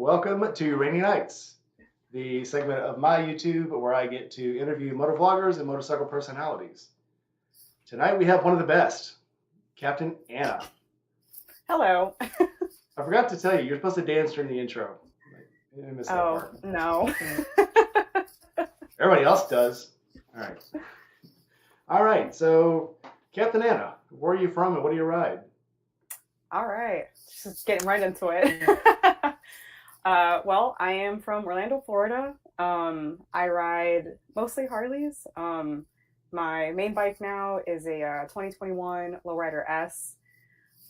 Welcome to Rainy Nights, the segment of my YouTube where I get to interview motovloggers and motorcycle personalities. Tonight we have one of the best, Captain Anna. Hello. I forgot to tell you, you're supposed to dance during the intro. I missed that part. No. Everybody else does. All right. So, Captain Anna, where are you from and what do you ride? All right. Just getting right into it. Well, I am from Orlando, Florida. I ride mostly Harleys. My main bike now is a 2021 Lowrider S.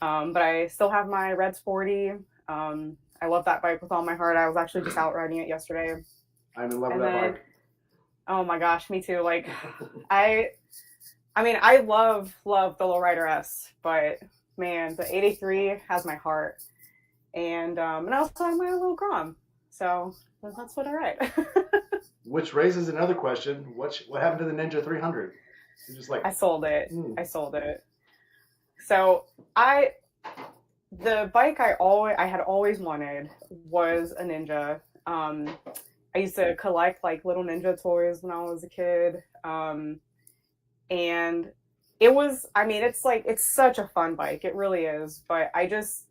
But I still have my Red Sporty. I love that bike with all my heart. I was actually just out riding it yesterday. I'm in love with that bike. Oh my gosh, me too. Like, I mean, I love the Lowrider S, but man, the 83 has my heart. And I also have my little Grom. So that's what I ride. Which raises another question. What happened to the Ninja 300? You're just like, I sold it. I sold it. So the bike I had always wanted was a Ninja. I used to collect like little Ninja toys when I was a kid. And it was, I mean, it's such a fun bike. It really is. But I just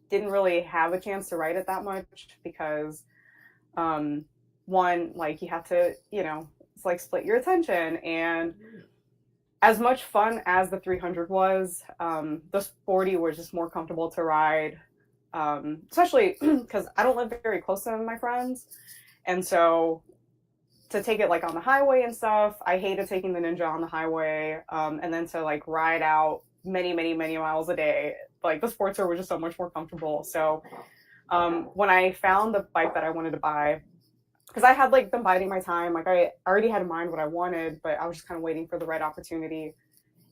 didn't really have a chance to ride it that much because, one, like you have to, it's like split your attention. And as much fun as the 300 was, the Sporty was just more comfortable to ride, especially because I don't live very close to my friends. And so to take it like on the highway and stuff, I hated taking the Ninja on the highway. And then to like ride out many, many, many miles a day, like the Sportster was just so much more comfortable. So when I found the bike that I wanted to buy, because I had like been biding my time, like I already had in mind what I wanted, but I was just kind of waiting for the right opportunity.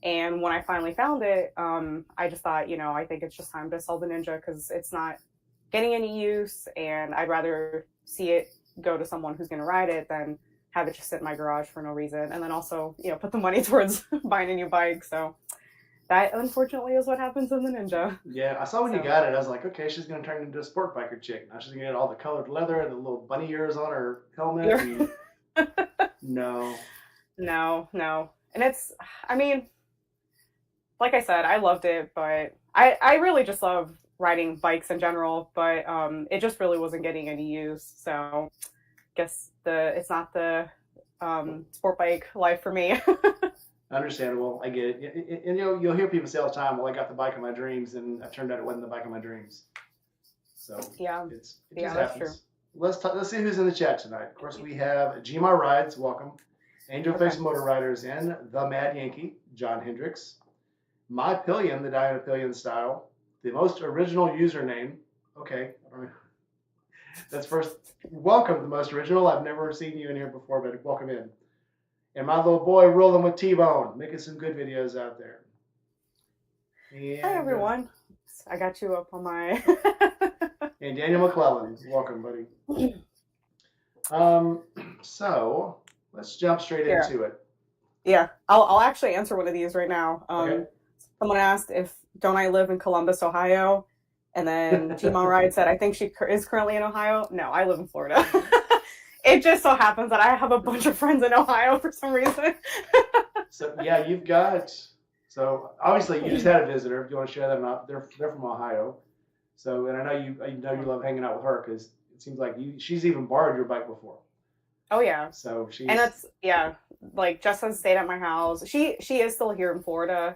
And when I finally found it, I just thought, I think it's just time to sell the Ninja because it's not getting any use, and I'd rather see it go to someone who's going to ride it than have it just sit in my garage for no reason. And then also, put the money towards buying a new bike. So that unfortunately is what happens in the Ninja. Yeah, I saw when you got it, I was like, okay, she's going to turn into a sport biker chick. Now she's going to get all the colored leather and the little bunny ears on her helmet. No. And it's, I mean, like I said, I loved it, but I really just love riding bikes in general, but it just really wasn't getting any use. So I guess it's not the sport bike life for me. Understandable. I get it. And you'll hear people say all the time, well, I got the bike of my dreams, and it turned out it wasn't the bike of my dreams. So yeah, it just that's happens. True. Let's see who's in the chat tonight. Of course, we have GMR Rides, welcome. Angel Face Motor Riders in, The Mad Yankee, John Hendricks. My Pillion, the Diana Pillion style. The most original username. Okay. That's first. Welcome, the most original. I've never seen you in here before, but welcome in. And my little boy rolling with T-Bone, making some good videos out there. And, hi, everyone. I got you up on my... And Daniel McClellan, welcome, buddy. So let's jump straight into it. Yeah, I'll actually answer one of these right now. Okay. Someone asked don't I live in Columbus, Ohio? And then G-Mon Ride said, I think she is currently in Ohio. No, I live in Florida. It just so happens that I have a bunch of friends in Ohio for some reason. So yeah, so obviously you just had a visitor. If you want to share them out, they're from Ohio. So, and I know you love hanging out with her because it seems like she's even borrowed your bike before. Oh yeah. So and it's like Jess has stayed at my house. She is still here in Florida.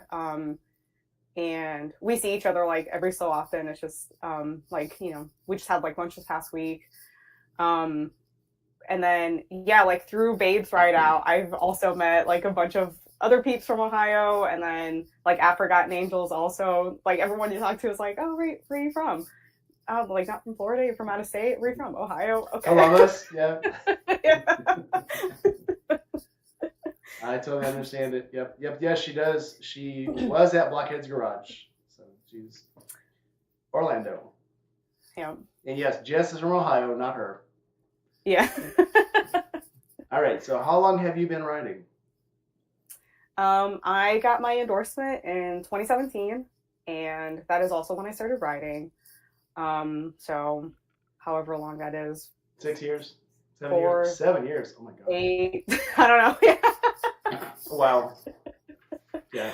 And we see each other like every so often. It's just like, we just had like lunch this past week. And then, like through Babes Ride Out, I've also met like a bunch of other peeps from Ohio. And then like At Forgotten Angels also, like everyone you talk to is like, oh, where are you from? Oh, like not from Florida, you're from out of state? Where are you from? Ohio? Okay. Columbus, yeah. I totally understand it. Yep. Yes, she does. She was at Blockhead's Garage. So she's Orlando. Yeah. And yes, Jess is from Ohio, not her. Yeah. All right. So how long have you been riding? I got my endorsement in 2017, and that is also when I started riding. So however long that is. 6 years? 4, 7 years. Oh my god. 8. I don't know. Wow. Yeah.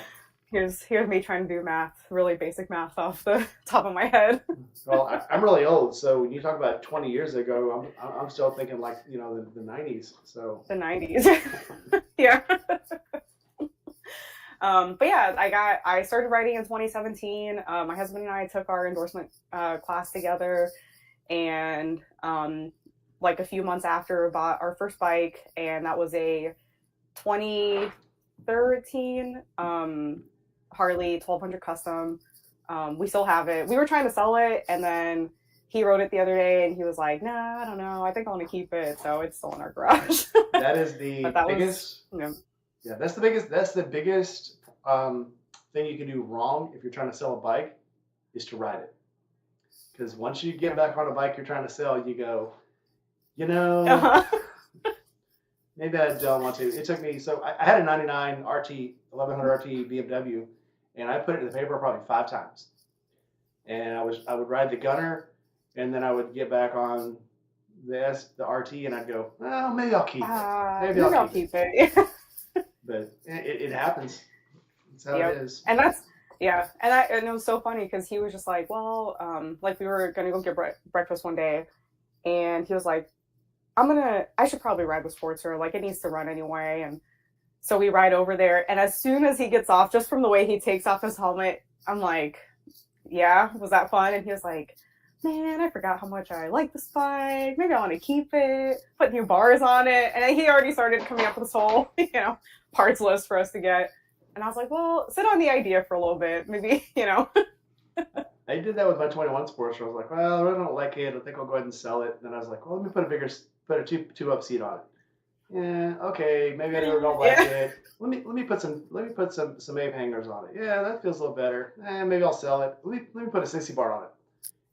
Here's me trying to do math, really basic math off the top of my head. Well, I'm really old, so when you talk about 20 years ago, I'm still thinking like, you know, the 90s. So the 90s. Yeah. But yeah, I started riding in 2017. My husband and I took our endorsement class together, and like a few months after, bought our first bike, and that was a 2013 Harley 1200 Custom. We still have it. We were trying to sell it, and then he rode it the other day, and he was like, "Nah, I don't know. I think I want to keep it." So it's still in our garage. That is the biggest. Yeah, that's the biggest. That's the biggest thing you can do wrong if you're trying to sell a bike, is to ride it. Because once you get back on a bike you're trying to sell, you go, you know, maybe I don't want to. It took me, so I had a 99 RT, 1100 RT BMW, and I put it in the paper probably 5 times. And I would ride the Gunner, and then I would get back on the RT, and I'd go, oh, maybe I'll keep it. Maybe I'll keep it. But it happens. That's how it is. And that's, yeah. And it was so funny because he was just like, well, like we were going to go get breakfast one day, and he was like, I should probably ride with Sportster. Like, it needs to run anyway. And so we ride over there. And as soon as he gets off, just from the way he takes off his helmet, I'm like, yeah, was that fun? And he was like, man, I forgot how much I like this bike. Maybe I want to keep it, put new bars on it. And he already started coming up with this whole, parts list for us to get. And I was like, well, sit on the idea for a little bit. Maybe, I did that with my 21 Sportster. I was like, well, I really don't like it. I think I'll go ahead and sell it. And then I was like, well, let me put a two-up seat on it. Yeah, okay, maybe I don't like it. Let me put some Abe hangers on it. Yeah, that feels a little better. Maybe I'll sell it. Let me put a 60 bar on it.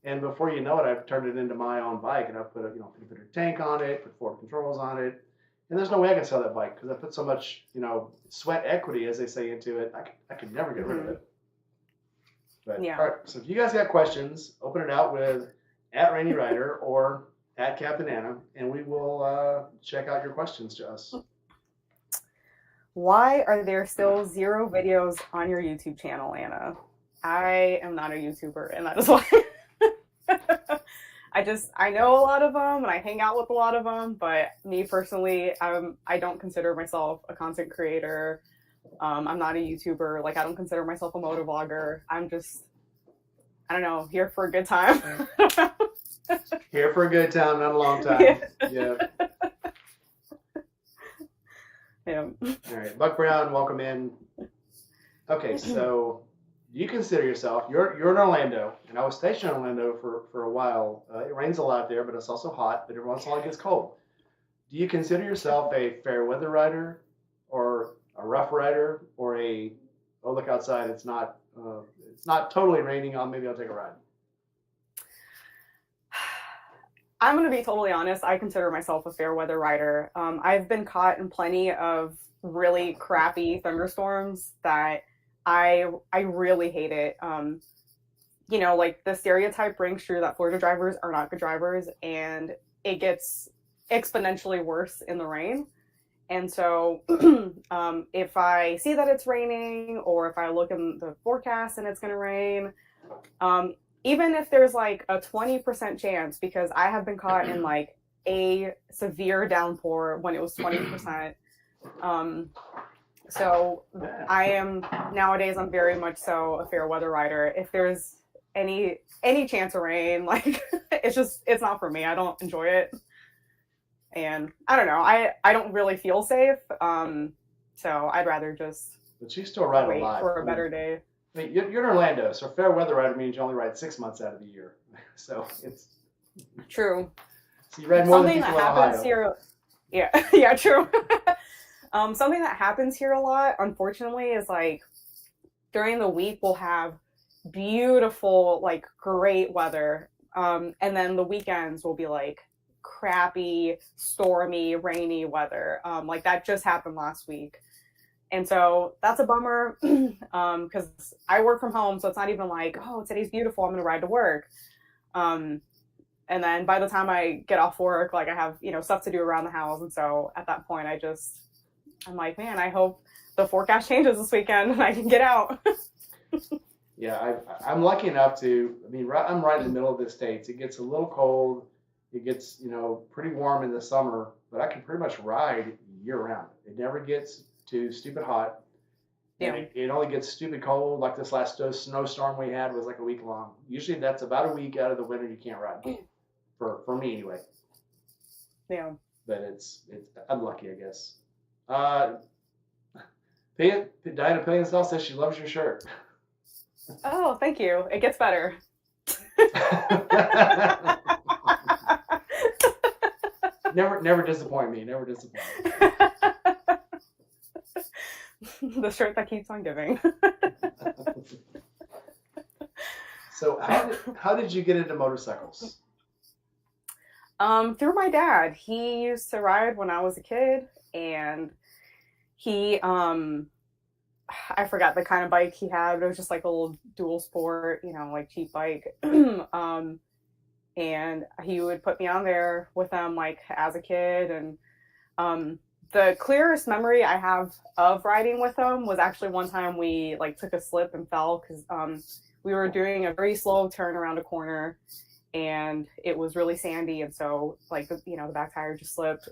And before you know it, I've turned it into my own bike, and I've put a 50-liter tank on it, put forward controls on it. And there's no way I can sell that bike because I put so much, sweat equity, as they say, into it. I could never get rid of it. But yeah. All right, so if you guys got questions, open it out with @RainyRider or @Captain Anna, and we will check out your questions to us. Why are there still 0 videos on your YouTube channel, Anna? I am not a YouTuber, and that is why. I know a lot of them, and I hang out with a lot of them, but me personally, I don't consider myself a content creator. I'm not a YouTuber. Like, I don't consider myself a motovlogger. I'm just, I don't know, here for a good time. Here for a good time, not a long time. Yeah. All right, Buck Brown, welcome in. Okay, so you consider yourself, you're in Orlando, and I was stationed in Orlando for a while. It rains a lot there, but it's also hot, but every once in a while it gets cold. Do you consider yourself a fair weather rider, or a rough rider, or look outside, it's not totally raining, maybe I'll take a ride? I'm going to be totally honest. I consider myself a fair weather rider. I've been caught in plenty of really crappy thunderstorms that I really hate it. Like the stereotype rings true that Florida drivers are not good drivers, and it gets exponentially worse in the rain. And so if I see that it's raining, or if I look in the forecast and it's going to rain, even if there's like a 20% chance, because I have been caught in like a severe downpour when it was 20%. So I am nowadays, I'm very much so a fair weather rider. If there's any chance of rain, like it's not for me. I don't enjoy it. And I don't know, I don't really feel safe. So I'd rather just but you still ride wait a lot for a better day. I mean, you're in Orlando, so fair weather rider means you only ride 6 months out of the year. So it's true. So you ride more than people in Ohio. Here, yeah, true. Something that happens here a lot, unfortunately, is like during the week we'll have beautiful, like great weather, and then the weekends will be like crappy, stormy, rainy weather. Like that just happened last week. And so that's a bummer because I work from home, so it's not even like, oh, today's beautiful, I'm going to ride to work. And then by the time I get off work, like I have, stuff to do around the house. And so at that point, I'm like, man, I hope the forecast changes this weekend and I can get out. Yeah, I'm lucky enough to, I'm right in the middle of the States. It gets a little cold. It gets, pretty warm in the summer, but I can pretty much ride year round. It never gets too stupid hot. Yeah. And it only gets stupid cold. Like this last snowstorm we had was like a week long. Usually that's about a week out of the winter you can't ride. For me anyway. Yeah. But I'm lucky, I guess. Diana Pillionsdale says she loves your shirt. Oh, thank you. It gets better. Never disappoint me. Never disappoint me. The shirt that keeps on giving. So how did you get into motorcycles? Through my dad. He used to ride when I was a kid, and he I forgot the kind of bike he had. It was just like a little dual sport, like cheap bike. And he would put me on there with him like as a kid. And the clearest memory I have of riding with him was actually one time we like took a slip and fell because we were doing a very slow turn around a corner and it was really sandy. And so like, the back tire just slipped.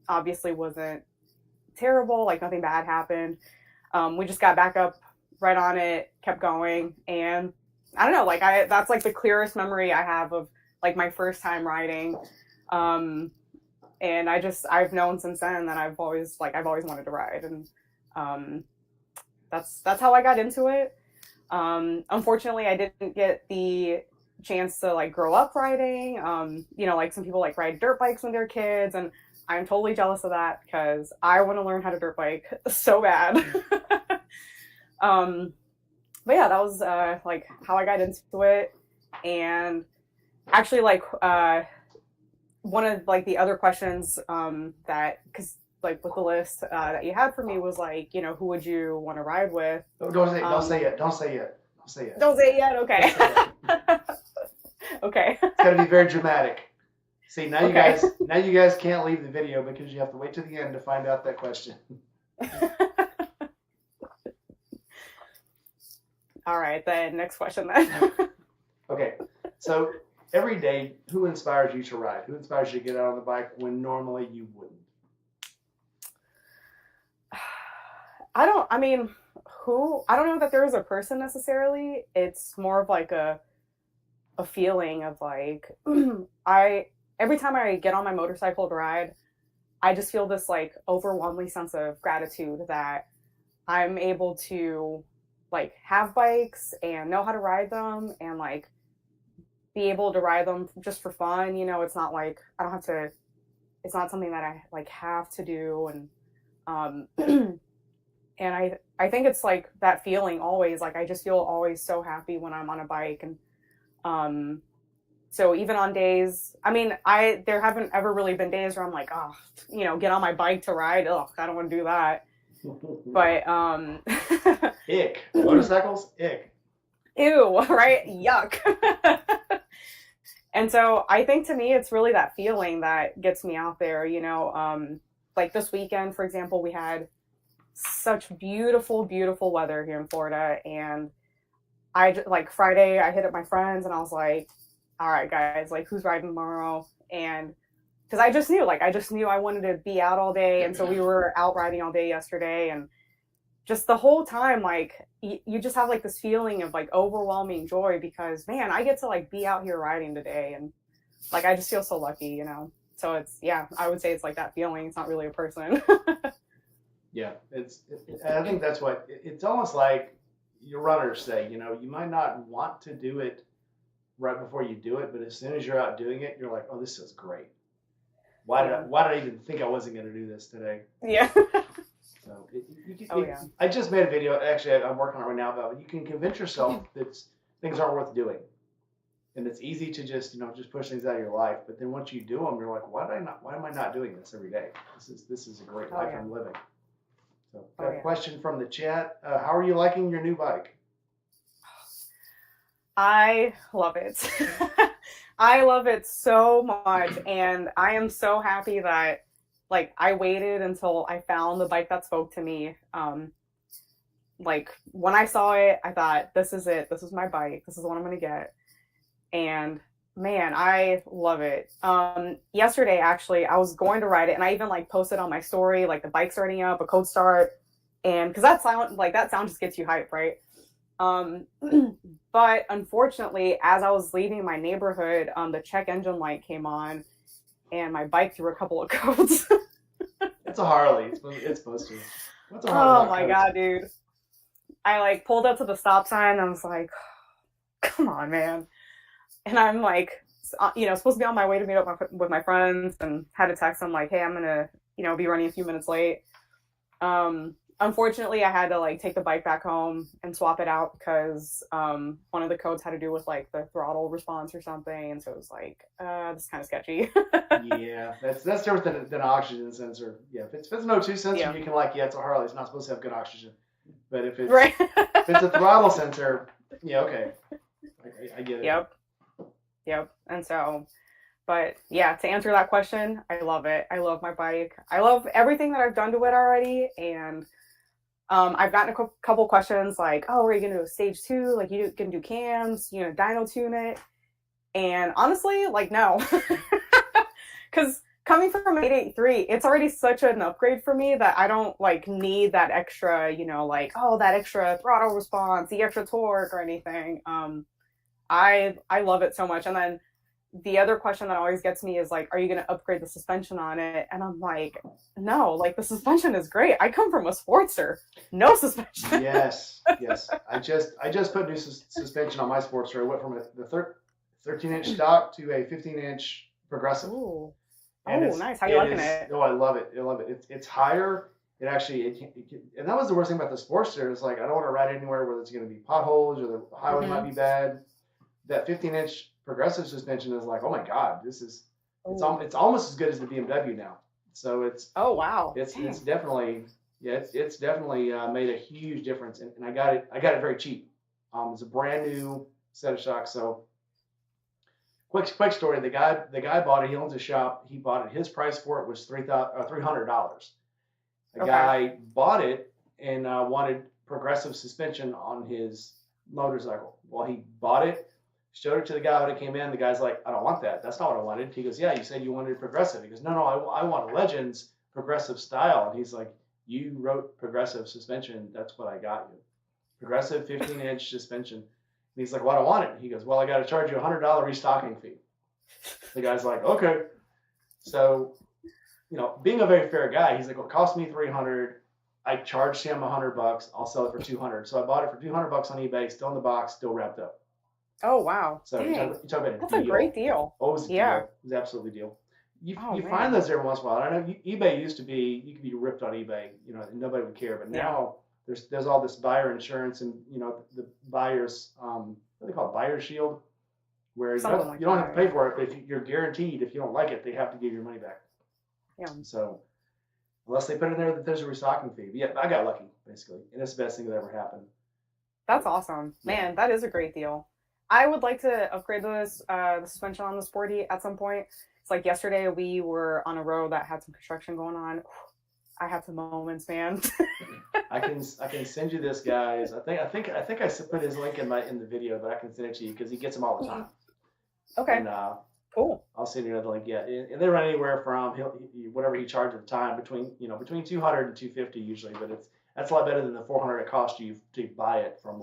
Obviously wasn't terrible, like nothing bad happened. We just got back up right on it, kept going, and I don't know, like that's like the clearest memory I have of like my first time riding. And I've known since then that I've always wanted to ride, and that's how I got into it. Unfortunately, I didn't get the chance to like grow up riding. Like some people like ride dirt bikes when they're kids, and I'm totally jealous of that because I want to learn how to dirt bike so bad. But yeah, that was like how I got into it. And actually, like one of like the other questions that, because like with the list that you had for me was like, who would you want to ride with? Don't say it. Don't say it. Don't say it yet. Okay. Say it. Okay. It's got to be very dramatic. See, now you guys can't leave the video because you have to wait to the end to find out that question. All right, then next question then. Okay, so every day, who inspires you to ride? Who inspires you to get out on the bike when normally you wouldn't? I don't know that there is a person necessarily. It's more of like a feeling of like, every time I get on my motorcycle to ride, I just feel this like overwhelming sense of gratitude that I'm able to like have bikes and know how to ride them and like be able to ride them just for fun. It's not like it's not something that I like have to do. And and I think it's like that feeling always, like I just feel always so happy when I'm on a bike. And so even on days, there haven't ever really been days where I'm like, oh, get on my bike to ride. Ugh, I don't want to do that. But ick. Motorcycles, ick. Ew, right? Yuck. And so I think to me it's really that feeling that gets me out there. Like this weekend, for example, we had such beautiful weather here in Florida, and like Friday I hit up my friends and I was like, all right guys, like who's riding tomorrow? And because I just knew I wanted to be out all day. And so we were out riding all day yesterday, and just the whole time, like you just have like this feeling of like overwhelming joy because man, I get to like be out here riding today. And like, I just feel so lucky, So I would say it's like that feeling. It's not really a person. Yeah. I think that's what, it's almost like your runners say, you might not want to do it right before you do it, but as soon as you're out doing it, you're like, oh, this is great. Why did I even think I wasn't going to do this today? Yeah. So yeah. I just made a video. Actually, I'm working on it right now about you can convince yourself that things aren't worth doing, and it's easy to just just push things out of your life. But then once you do them, you're like, why am I not doing this every day? This is a great life I'm living. So, got a question from the chat. How are you liking your new bike? I love it. I love it so much, and I am so happy that like I waited until I found the bike that spoke to me. Like when I saw it, I thought, this is it. This is my bike. This is what I'm gonna get. And man, I love it. Yesterday actually, I was going to ride it, and I even like posted on my story like the bike starting up, a cold start, and because that sound just gets you hype, right? Um, but unfortunately, as I was leaving my neighborhood, the check engine light came on, and my bike threw a couple of codes. It's a Harley. It's supposed to. What's a Harley? Oh my code? God, dude! I like pulled up to the stop sign. And I was like, "Come on, man!" And I'm like, supposed to be on my way to meet up with my friends, and had to text them like, "Hey, I'm gonna, be running a few minutes late." Unfortunately, I had to like take the bike back home and swap it out because one of the codes had to do with like the throttle response or something, and so it was like, this is kind of sketchy. Yeah, that's different than an oxygen sensor. Yeah, if it's an O2 sensor, you can it's a Harley. It's not supposed to have good oxygen. But if it's right. if it's a throttle sensor, yeah, okay, I get it. Yep. And so, but yeah, to answer that question, I love it. I love my bike. I love everything that I've done to it already, and I've gotten a couple questions like, "Oh, are you gonna do a stage 2? Like, you can do cams, dyno tune it?" And honestly, like, no, because coming from an 883, it's already such an upgrade for me that I don't like need that extra, that extra throttle response, the extra torque or anything. I love it so much. And then the other question that always gets me is like, are you going to upgrade the suspension on it? And I'm like, no, like the suspension is great. I come from a Sportster, no suspension. Yes. I just put new suspension on my Sportster. I went from the 13-inch stock to a 15-inch progressive. Ooh. Nice. How are you liking it? Oh, I love it. It's higher. It actually, and that was the worst thing about the Sportster. It's like, I don't want to ride anywhere where there's going to be potholes or the highway might be bad. That 15-inch progressive suspension is like, oh my God, it's almost as good as the BMW now. So it's, oh wow, it's definitely, it's definitely made a huge difference. And I got it very cheap. It's a brand new set of shocks. So quick story. The guy bought it. He owns a shop. He bought it. His price for it was $300. The guy bought it and wanted progressive suspension on his motorcycle. Well, he bought it, showed it to the guy when it came in. The guy's like, I don't want that. That's not what I wanted. He goes, yeah, you said you wanted progressive. He goes, no, I want Legends progressive style. And he's like, you wrote progressive suspension. That's what I got you. Progressive 15-inch suspension. And he's like, well, I don't want it. He goes, well, I got to charge you a $100 restocking fee. The guy's like, okay. So, being a very fair guy, he's like, well, it cost me $300. I charged him $100. I'll sell it for $200. So I bought it for $200 on eBay, still in the box, still wrapped up. Oh wow! So you talk about that's a great deal. Oh, it was a deal. It was absolutely a deal. You find those every once in a while. I know eBay used to be, you could be ripped on eBay, nobody would care. But now there's all this buyer insurance and the buyers what do they call it, buyer shield, where you don't have to pay for it, but if you're guaranteed, if you don't like it, they have to give your money back. Yeah. So unless they put in there that there's a restocking fee. But yeah, I got lucky basically, and it's the best thing that ever happened. That's awesome, man. That is a great deal. I would like to upgrade the suspension on the Sporty at some point. It's like yesterday we were on a road that had some construction going on. I had some moments, man. I can send you this, guys. I think I put his link in the video, but I can send it to you because he gets them all the time. Okay. And, cool. I'll send you another link. Yeah, and they run anywhere from whatever he charged at the time between between $200 and $250 usually, but that's a lot better than the $400 it cost you to buy it from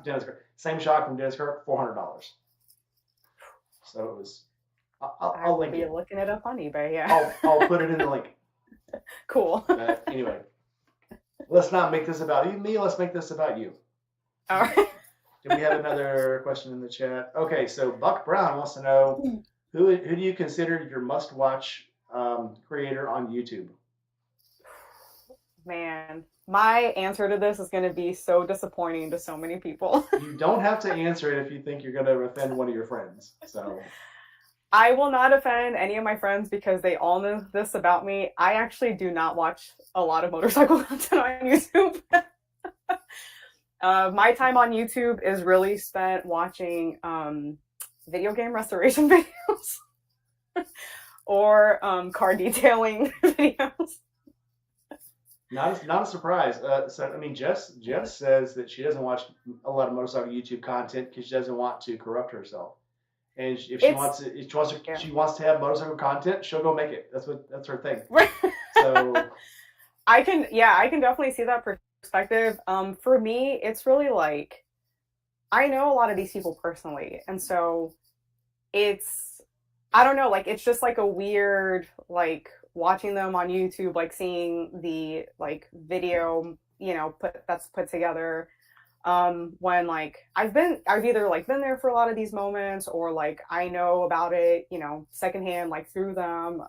Dennis Kirk. Same shock from Dennis Kirk, $400. So it was. I'll link it. I'll be looking it up on eBay. Yeah. I'll put it in the link. Cool. Anyway, let's not make this about me. Let's make this about you. All right. Do we have another question in the chat? Okay, so Buck Brown wants to know who do you consider your must-watch creator on YouTube? Man, my answer to this is going to be so disappointing to so many people. You don't have to answer it if you think you're going to offend one of your friends. So I will not offend any of my friends because they all know this about me. I actually do not watch a lot of motorcycle content on YouTube. My time on YouTube is really spent watching video game restoration videos or car detailing videos. Not a surprise. So I mean, Jess says that she doesn't watch a lot of motorcycle YouTube content because she doesn't want to corrupt herself. And if she wants to, she wants to have motorcycle content, she'll go make it. That's her thing. So I can definitely see that perspective. For me, it's really like I know a lot of these people personally, and so it's I don't know, like it's just like a weird like watching them on YouTube, like seeing the like video, that's put together. When like I've either like been there for a lot of these moments or like I know about it, secondhand, like through them.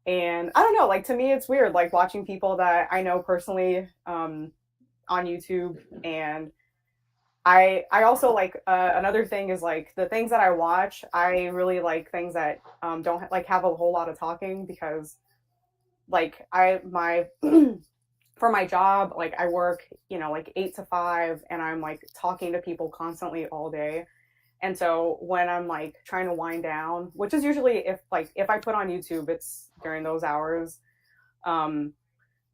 And I don't know, like to me it's weird, like watching people that I know personally on YouTube. And I also like another thing is like the things that I watch, I really like things that don't like have a whole lot of talking, because like for my job, like I work, like 8 to 5, and I'm like talking to people constantly all day. And so when I'm like trying to wind down, which is usually if I put on YouTube, it's during those hours.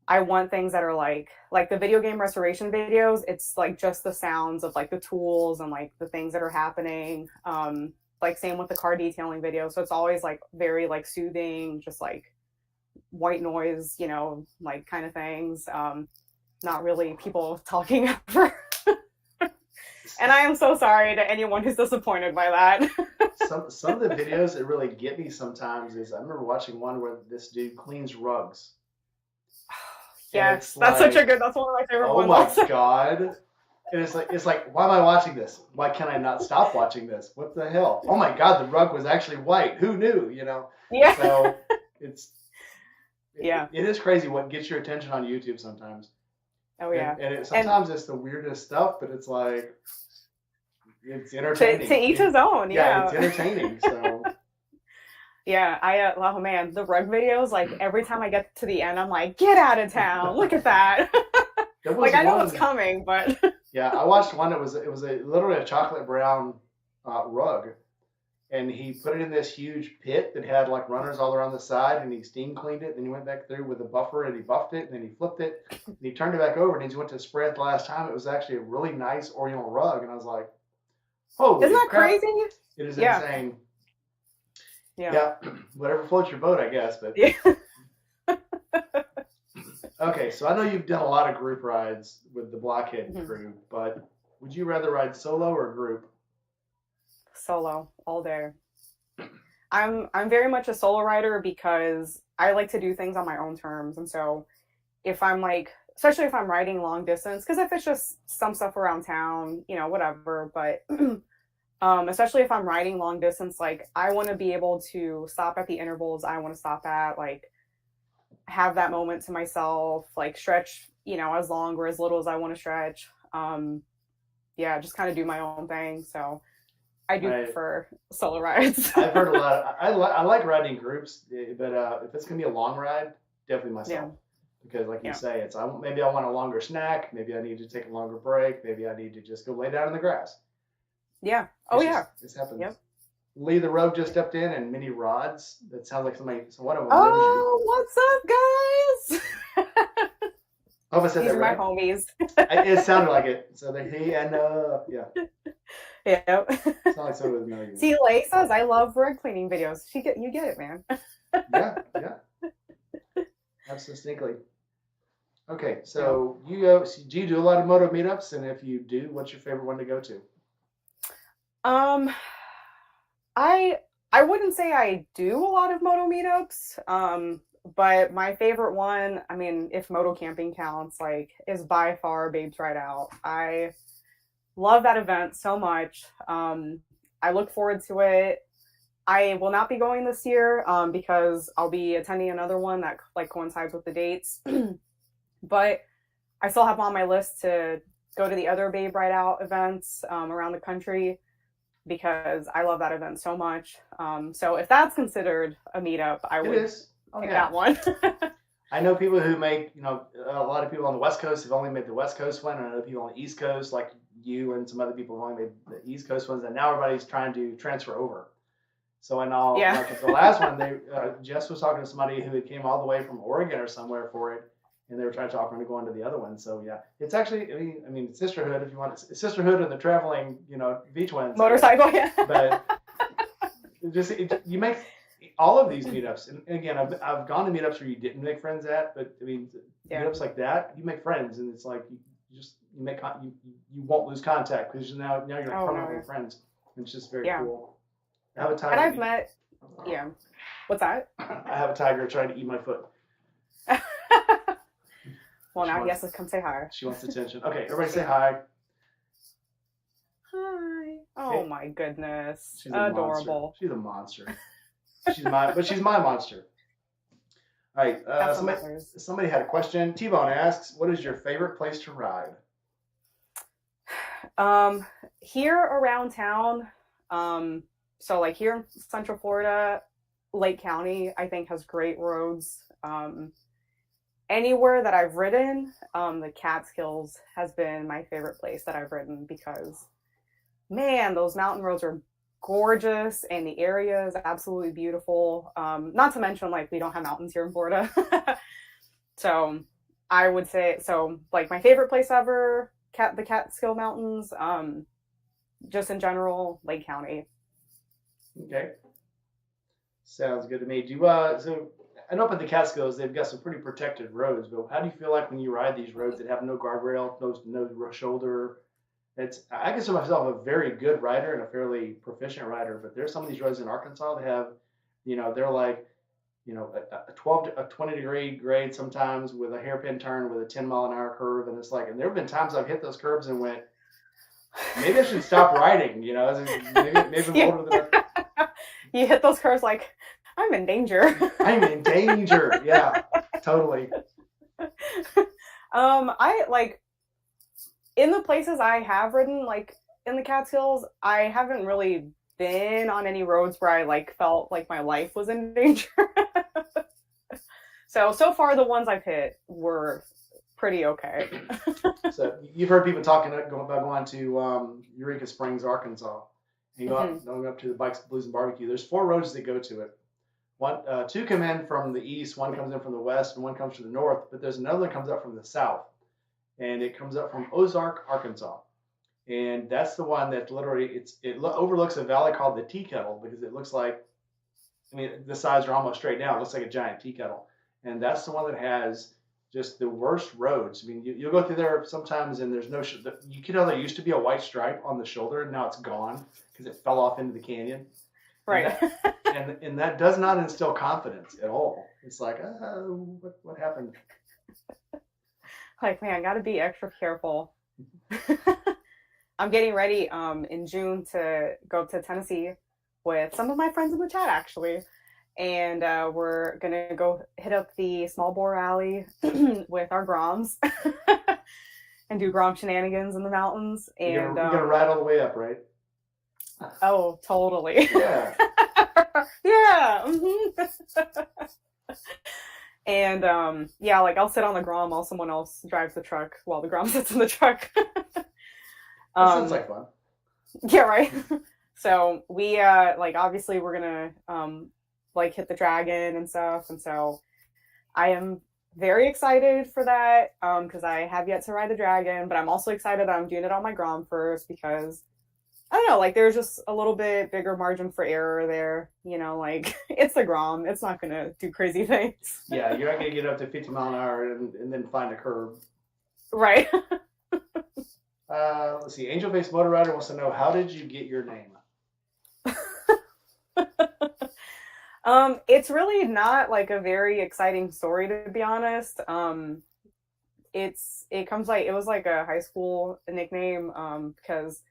I want things that are like the video game restoration videos. It's like just the sounds of like the tools and like the things that are happening. Like same with the car detailing video. So it's always like very like soothing, just like white noise, like kind of things. Not really people talking ever. And I am so sorry to anyone who's disappointed by that. some of the videos that really get me sometimes is I remember watching one where this dude cleans rugs. Yes, that's one of my favorite ones. Oh my God. And it's like, why am I watching this? Why can't I not stop watching this? What the hell? Oh my God, the rug was actually white. Who knew, Yeah. So it is crazy what gets your attention on YouTube sometimes. Oh yeah. And sometimes it's the weirdest stuff, but it's like, it's entertaining. To each his own, yeah. It's entertaining, so. Yeah, oh man, the rug videos, like every time I get to the end, I'm like, get out of town, look at that. Like I know what's coming, but. Yeah, I watched one, it was literally a chocolate brown rug. And he put it in this huge pit that had like runners all around the side, and he steam cleaned it. Then he went back through with a buffer and he buffed it, and then he flipped it, and he turned it back over, and he went to spray it the last time. It was actually a really nice Oriental rug, and I was like, "Holy Isn't that crap. Crazy? It is insane." Yeah, whatever floats your boat, I guess. But okay, so I know you've done a lot of group rides with the Blockhead crew, but would you rather ride solo or group? Solo all day. I'm very much a solo rider because I like to do things on my own terms. And so if I'm like, especially if I'm riding long distance, because if it's just some stuff around town, whatever, but especially if I'm riding long distance, like I want to be able to stop at the intervals I want to stop at, like have that moment to myself, like stretch, as long or as little as I want to stretch. Just kind of do my own thing. So I do prefer solo rides. I've heard a lot. I like riding groups, but if it's gonna be a long ride, definitely myself. Because like you say, maybe I want a longer snack. Maybe I need to take a longer break. Maybe I need to just go lay down in the grass. Yeah. This happens. Yep. Lee the Rogue just stepped in, and Mini Rods. That sounds like somebody. So one of them. Oh, what's up, guys? I hope I said These that are right. my homies. It sounded like it. So he and Yeah. It's not like so with no. See, Leigh says I love rug cleaning videos. You get it, man. Yeah. Absolutely. Okay, so do you do a lot of moto meetups? And if you do, what's your favorite one to go to? I wouldn't say I do a lot of moto meetups. But my favorite one, I mean, if moto camping counts, like, is by far Babes Ride Out. I love that event so much. I look forward to it. I will not be going this year because I'll be attending another one that like coincides with the dates. But I still have on my list to go to the other Babe Ride Out events around the country because I love that event so much. So if that's considered a meetup, I would pick that one. I know people who make, a lot of people on the West Coast have only made the West Coast one. And I know people on the East Coast, like you and some other people have only made the East Coast ones, and now everybody's trying to transfer over. So I know, Yeah. like at the last one, Jess was talking to somebody who came all the way from Oregon or somewhere for it, and they were trying to talk her into going to the other one. So yeah, it's actually, I mean, sisterhood if you want, sisterhood and the traveling, V-twins. Motorcycle, yeah. But you make all of these meetups, and again, I've gone to meetups where you didn't make friends at, but I mean, meetups like that, you make friends, and it's like you won't lose contact because now you're permanently friends. And it's just very cool. I have a tiger. And I've met, What's that? I have a tiger trying to eat my foot. Well, now he has to come say hi. She wants attention. Okay, everybody say hi. Hi. Oh my goodness. She's adorable. Monster. She's a monster. She's my monster. All right. Somebody had a question. T-Bone asks, "What is your favorite place to ride?" Here around town, so like here in Central Florida, Lake County, I think has great roads. Anywhere that I've ridden, the Catskills has been my favorite place that I've ridden because, man, those mountain roads are gorgeous and the area is absolutely beautiful. Not to mention, like, we don't have mountains here in Florida. So I would say, like, my favorite place ever, the Catskill Mountains, just in general, Lake County. Okay. Sounds good to me. So I know up in the Catskills, they've got some pretty protected roads, but how do you feel like when you ride these roads that have no guardrail, no shoulder? I consider myself a very good rider and a fairly proficient rider, but there's some of these roads in Arkansas that have, they're like, a 20-degree grade sometimes with a hairpin turn with a 10-mile-an-hour curve, and it's like, and there have been times I've hit those curves and went, maybe I should stop riding, maybe I'm older than you hit those curves like, I'm in danger. I'm in danger. Yeah, totally. I like in the places I have ridden, like in the Catskills, I haven't really been on any roads where I like felt like my life was in danger. So far the ones I've hit were pretty okay. So you've heard people talking about going to Eureka Springs, Arkansas, and going up to the Bikes, Blues, and Barbecue. There's 4 roads that go to it. Two come in from the east, one comes in from the west, and one comes from the north. But there's another that comes up from the south, and it comes up from Ozark, Arkansas, and that's the one that literally overlooks a valley called the Tea Kettle because it looks like, the sides are almost straight down. It looks like a giant tea kettle, and that's the one that has just the worst roads. You'll go through there sometimes, and there's no. You can tell there used to be a white stripe on the shoulder, and now it's gone because it fell off into the canyon. Right. And that does not instill confidence at all. It's like, what happened? Like, man, I gotta be extra careful. I'm getting ready in June to go to Tennessee with some of my friends in the chat, actually. And we're gonna go hit up the Small Bore Alley with our Groms and do Grom shenanigans in the mountains. And you're gonna ride all the way up, right? Oh, totally. Yeah. Yeah. Mm-hmm. And like I'll sit on the Grom while someone else drives the truck while the Grom sits in the truck. That sounds like fun. Yeah, right. So we obviously we're gonna hit the dragon and stuff, and so I am very excited for that because I have yet to ride the dragon, but I'm also excited that I'm doing it on my Grom first because I don't know, like there's just a little bit bigger margin for error there, like it's the Grom, it's not gonna do crazy things. Yeah, you're not gonna get up to 50 mile an hour and then find a curve. Right. Let's see. Angel Face Motor Rider wants to know, how did you get your name? It's really not like a very exciting story, to be honest. It was like a high school nickname because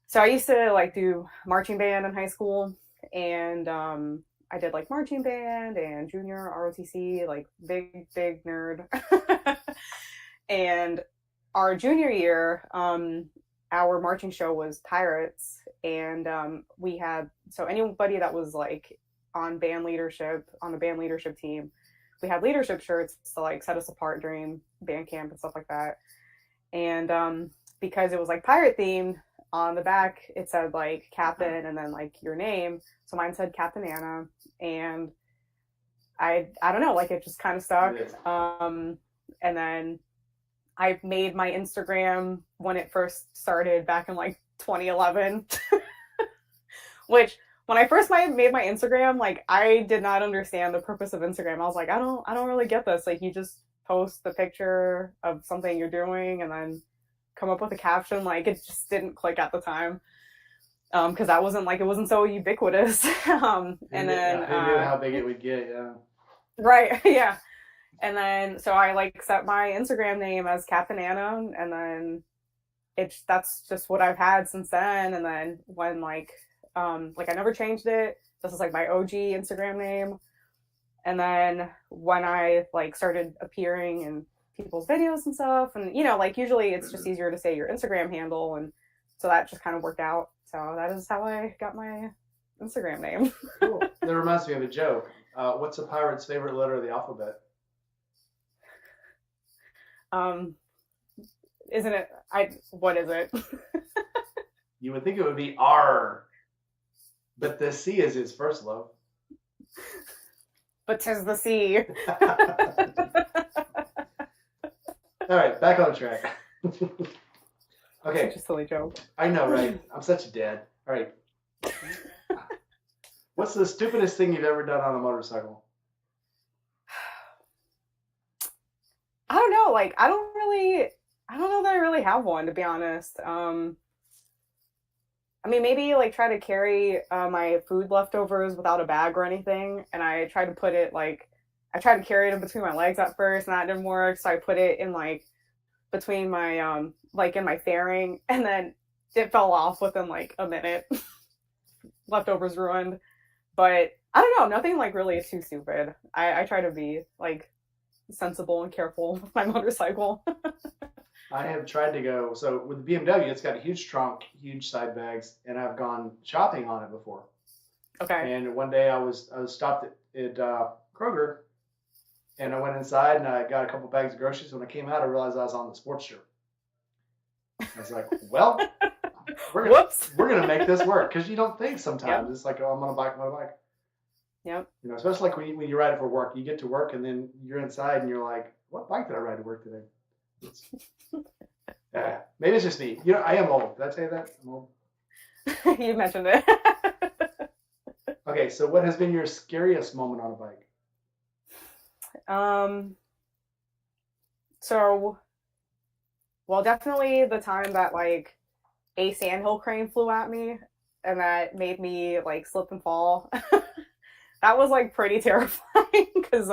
so I used to like do marching band in high school, and I did like marching band and junior ROTC, like big nerd. And our junior year, our marching show was Pirates, and we had, so anybody that was like on the band leadership team, we had leadership shirts to like set us apart during band camp and stuff like that. And because it was like pirate themed, on the back it said like Captain and then like your name. So mine said Captain Anna, and I don't know, like it just kind of stuck. And then I made my Instagram when it first started back in like 2011, which when I first made my Instagram, like I did not understand the purpose of Instagram. I was like, I don't really get this. Like you just post the picture of something you're doing and then come up with a caption. Like it just didn't click at the time. Because that wasn't like, it wasn't so ubiquitous. And then I knew how big it would get, yeah. Right, yeah. And then so I like set my Instagram name as Captain Anna, and then that's just what I've had since then. And then when like I never changed it. This is like my OG Instagram name. And then when I like started appearing in people's videos and stuff, and you know, like usually it's just easier to say your Instagram handle, and so that just kind of worked out. So that is how I got my Instagram name. Cool. That reminds me of a joke. What's a pirate's favorite letter of the alphabet? Isn't it? What is it? You would think it would be R, but the C is his first love. But 'tis the C. All right, back on track. Okay. Such a silly joke. I know, right? I'm such a dad. All right. What's the stupidest thing you've ever done on a motorcycle? I don't know. Like, I don't know that I really have one, to be honest. I mean, maybe like try to carry my food leftovers without a bag or anything. And I tried to put it I tried to carry it in between my legs at first, and that didn't work. So I put it in like between my like in my fairing, and then it fell off within like a minute. Leftovers ruined. But I don't know, nothing like really too stupid. I try to be like sensible and careful with my motorcycle. I have tried to go, so with the BMW, it's got a huge trunk, huge side bags, and I've gone shopping on it before. Okay. And one day I was stopped at Kroger, and I went inside and I got a couple bags of groceries. When I came out, I realized I was on the Sportster. I was like, well, we're gonna make this work, because you don't think sometimes. Yep. It's like, oh, I'm on a bike. Yep. You know, especially like when you ride it for work, you get to work and then you're inside and you're like, what bike did I ride to work today? Maybe it's just me. You know, I am old. Did I tell you that? I'm old. You mentioned it. Okay, so what has been your scariest moment on a bike? So, well, definitely the time that like a sandhill crane flew at me and that made me like slip and fall. That was like pretty terrifying because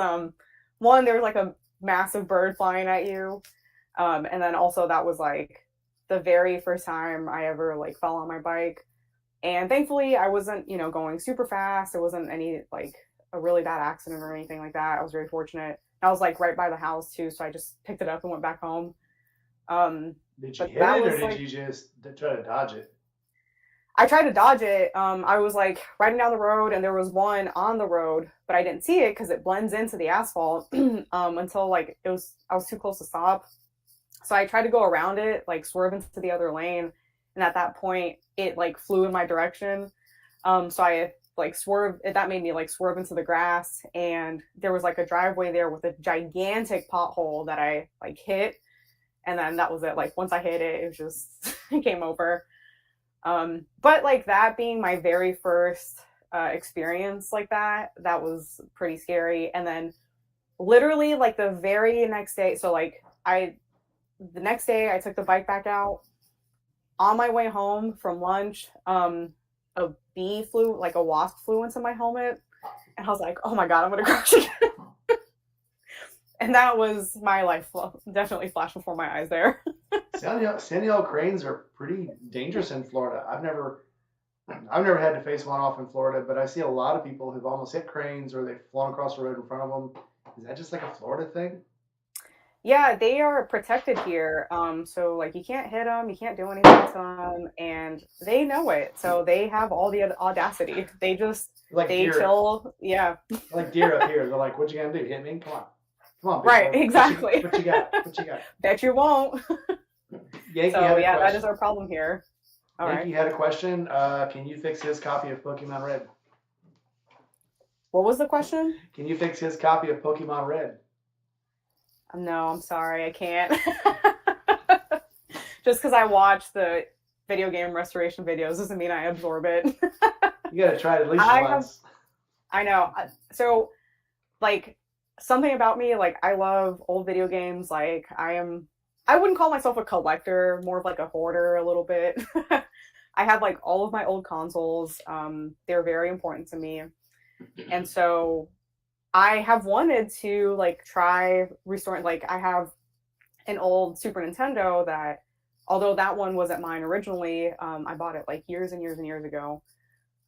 one, there was like a massive bird flying at you, and then also that was like the very first time I ever like fell on my bike, and thankfully I wasn't, you know, going super fast. It wasn't any like a really bad accident or anything like that. I was very fortunate. I was like right by the house too, so I just picked it up and went back home. Did you hit it, or did you just try to dodge it? I tried to dodge it. I was like riding down the road, and there was one on the road, but I didn't see it because it blends into the asphalt until like I was too close to stop. So I tried to go around it, like swerve into the other lane, and at that point it like flew in my direction. So I like swerved. That made me like swerve into the grass, and there was like a driveway there with a gigantic pothole that I like hit, and then that was it. Like once I hit it, it was just it came over. But like that being my very first experience like that was pretty scary. And then literally like the very next day, so like the next day I took the bike back out. On my way home from lunch, a wasp flew into my helmet, and I was like, oh my God, I'm gonna crash again. And that was my life definitely flashed before my eyes there. Sandhill cranes are pretty dangerous in Florida. I've never had to face one off in Florida, but I see a lot of people who've almost hit cranes or they've flown across the road in front of them. Is that just like a Florida thing? Yeah, they are protected here. So like you can't hit them, you can't do anything to them, and they know it. So they have all the audacity. They just like they deer. Chill. Yeah. Like deer up here. They're like, "What you gonna do? Hit me? Come on." Right, exactly. What you got? Bet you won't. Yankee So had a yeah, that question. is our problem here. All Yankee right. had a question. Can you fix his copy of Pokemon Red? What was the question? Can you fix his copy of Pokemon Red? No, I'm sorry, I can't. Just because I watch the video game restoration videos doesn't mean I absorb it. You gotta try it at least once. I know. So, like, something about me, like, I love old video games. Like, I wouldn't call myself a collector, more of like a hoarder a little bit. I have like all of my old consoles. They're very important to me. And so I have wanted to like try restoring, like, I have an old Super Nintendo that, although that one wasn't mine originally, I bought it like years and years and years ago.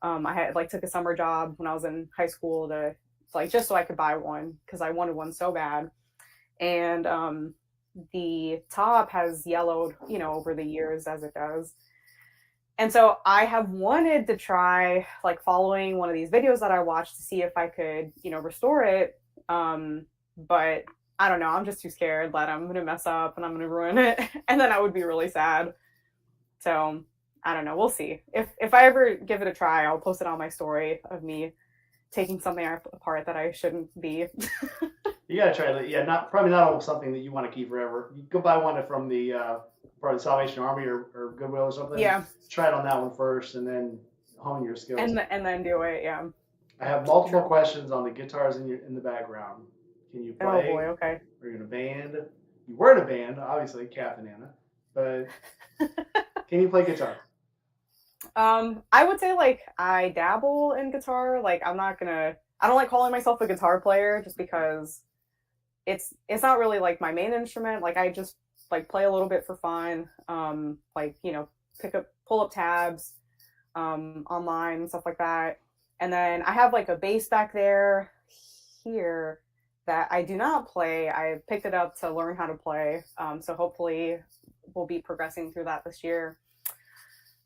I had like took a summer job when I was in high school to like just so I could buy one because I wanted one so bad. And the top has yellowed, over the years as it does. And so I have wanted to try like following one of these videos that I watched to see if I could, restore it. But I don't know. I'm just too scared that I'm gonna mess up and I'm gonna ruin it, and then I would be really sad. So I don't know. We'll see. If I ever give it a try, I'll post it on my story of me taking something apart that I shouldn't be. You gotta try it. Yeah, probably not something that you want to keep forever. You go buy one from the probably Salvation Army or Goodwill or something. Yeah. Try it on that one first, and then hone your skills. And then do it. Yeah. I have multiple questions on the guitars in the background. Can you play? Oh boy. Okay. Are you in a band? You were in a band, obviously, Captain Anna. But can you play guitar? I would say like I dabble in guitar. Like I don't like calling myself a guitar player just because it's not really like my main instrument. Like I just like play a little bit for fun. Like, pull up tabs online and stuff like that. And then I have like a bass back there here that I do not play. I picked it up to learn how to play. So hopefully we'll be progressing through that this year.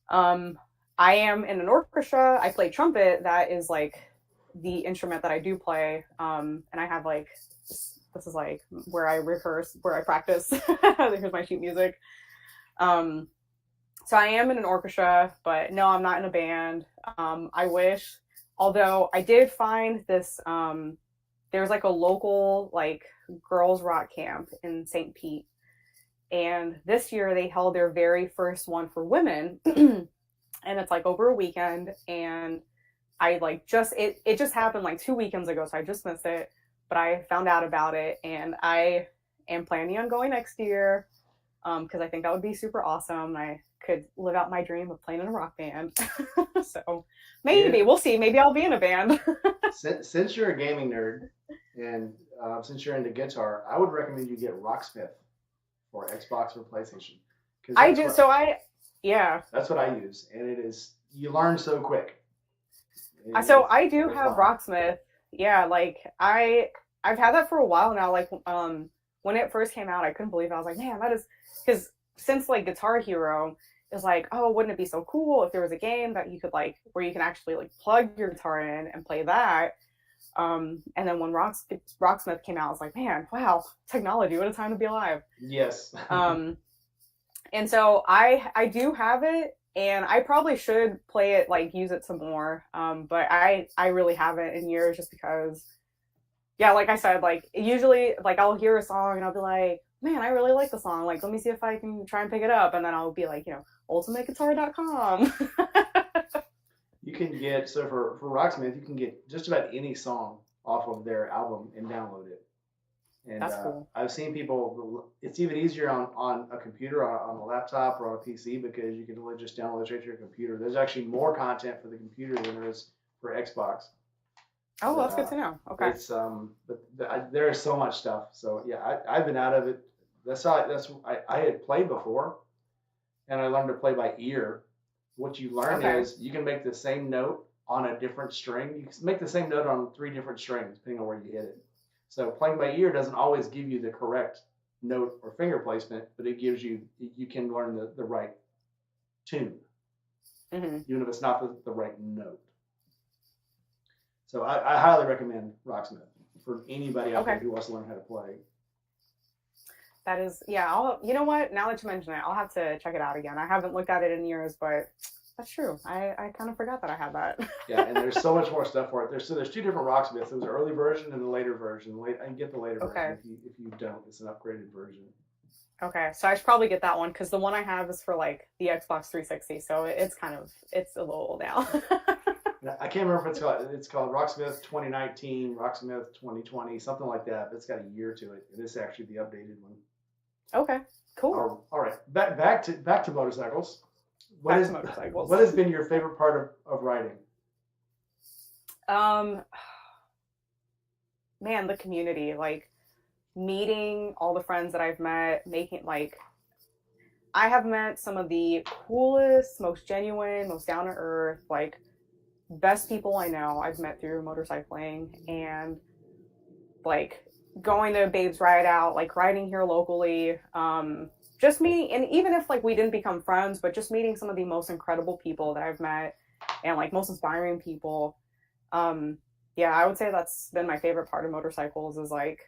I am in an orchestra. I play trumpet. That is like the instrument that I do play. And I have like, this is like where I rehearse, where I practice. Here's my sheet music. So I am in an orchestra, but no, I'm not in a band. I wish, although I did find this, there's like a local like girls rock camp in St. Pete. And this year they held their very first one for women. And it's like over a weekend. And I like it just happened like 2 weekends ago. So I just missed it, but I found out about it and I am planning on going next year. Cause I think that would be super awesome. I could live out my dream of playing in a rock band. So maybe we'll see. Maybe I'll be in a band. Since you're a gaming nerd and since you're into guitar, I would recommend you get Rocksmith for Xbox or PlayStation. Yeah. That's what I use, and you learn so quick. So I do have Rocksmith. Yeah, like I've had that for a while now. Like when it first came out, I couldn't believe it. I was like, man, that is because since like Guitar Hero is like, oh, wouldn't it be so cool if there was a game that you could like where you can actually like plug your guitar in and play that. And then when Rocksmith came out, I was like, man, wow, technology, what a time to be alive. Yes. And so I do have it, and I probably should play it, like use it some more. But I really haven't in years just because, yeah, like I said, like usually like I'll hear a song and I'll be like, man, I really like the song. Like, let me see if I can try and pick it up. And then I'll be like, ultimateguitar.com. You can get, so for Rocksmith, you can get just about any song off of their album and download it. And that's cool. I've seen people, it's even easier on a computer, on a laptop or on a PC because you can really just download it straight to your computer. There's actually more content for the computer than there is for Xbox. Oh, that's good to know. Okay. It's there is so much stuff. So yeah, I've been out of it. I had played before, and I learned to play by ear. What you learn is you can make the same note on a different string. You can make the same note on 3 different strings depending on where you hit it. So playing by ear doesn't always give you the correct note or finger placement, but it gives you can learn the right tune, even if it's not the right note. So I highly recommend Rocksmith for anybody out there who wants to learn how to play. That is, yeah. You know what? Now that you mention it, I'll have to check it out again. I haven't looked at it in years, but that's true. I kind of forgot that I had that. Yeah, and there's so much more stuff for it. There's two different Rocksmiths. There's the early version and the later version. I can get the later version if you don't. It's an upgraded version. Okay, so I should probably get that one because the one I have is for like the Xbox 360, so it's a little old now. I can't remember if it's called Rocksmith 2019, Rocksmith 2020, something like that. But it's got a year to it. It is actually the updated one. Okay, cool. All right, back to motorcycles. What has been your favorite part of riding? Man, the community, like meeting all the friends that I've met, I have met some of the coolest, most genuine, most down to earth, like best people I know I've met through motorcycling, and like going to Babes Ride Out, like riding here locally, just meeting, and even if like we didn't become friends, but just meeting some of the most incredible people that I've met and like most inspiring people. Yeah, I would say that's been my favorite part of motorcycles, is like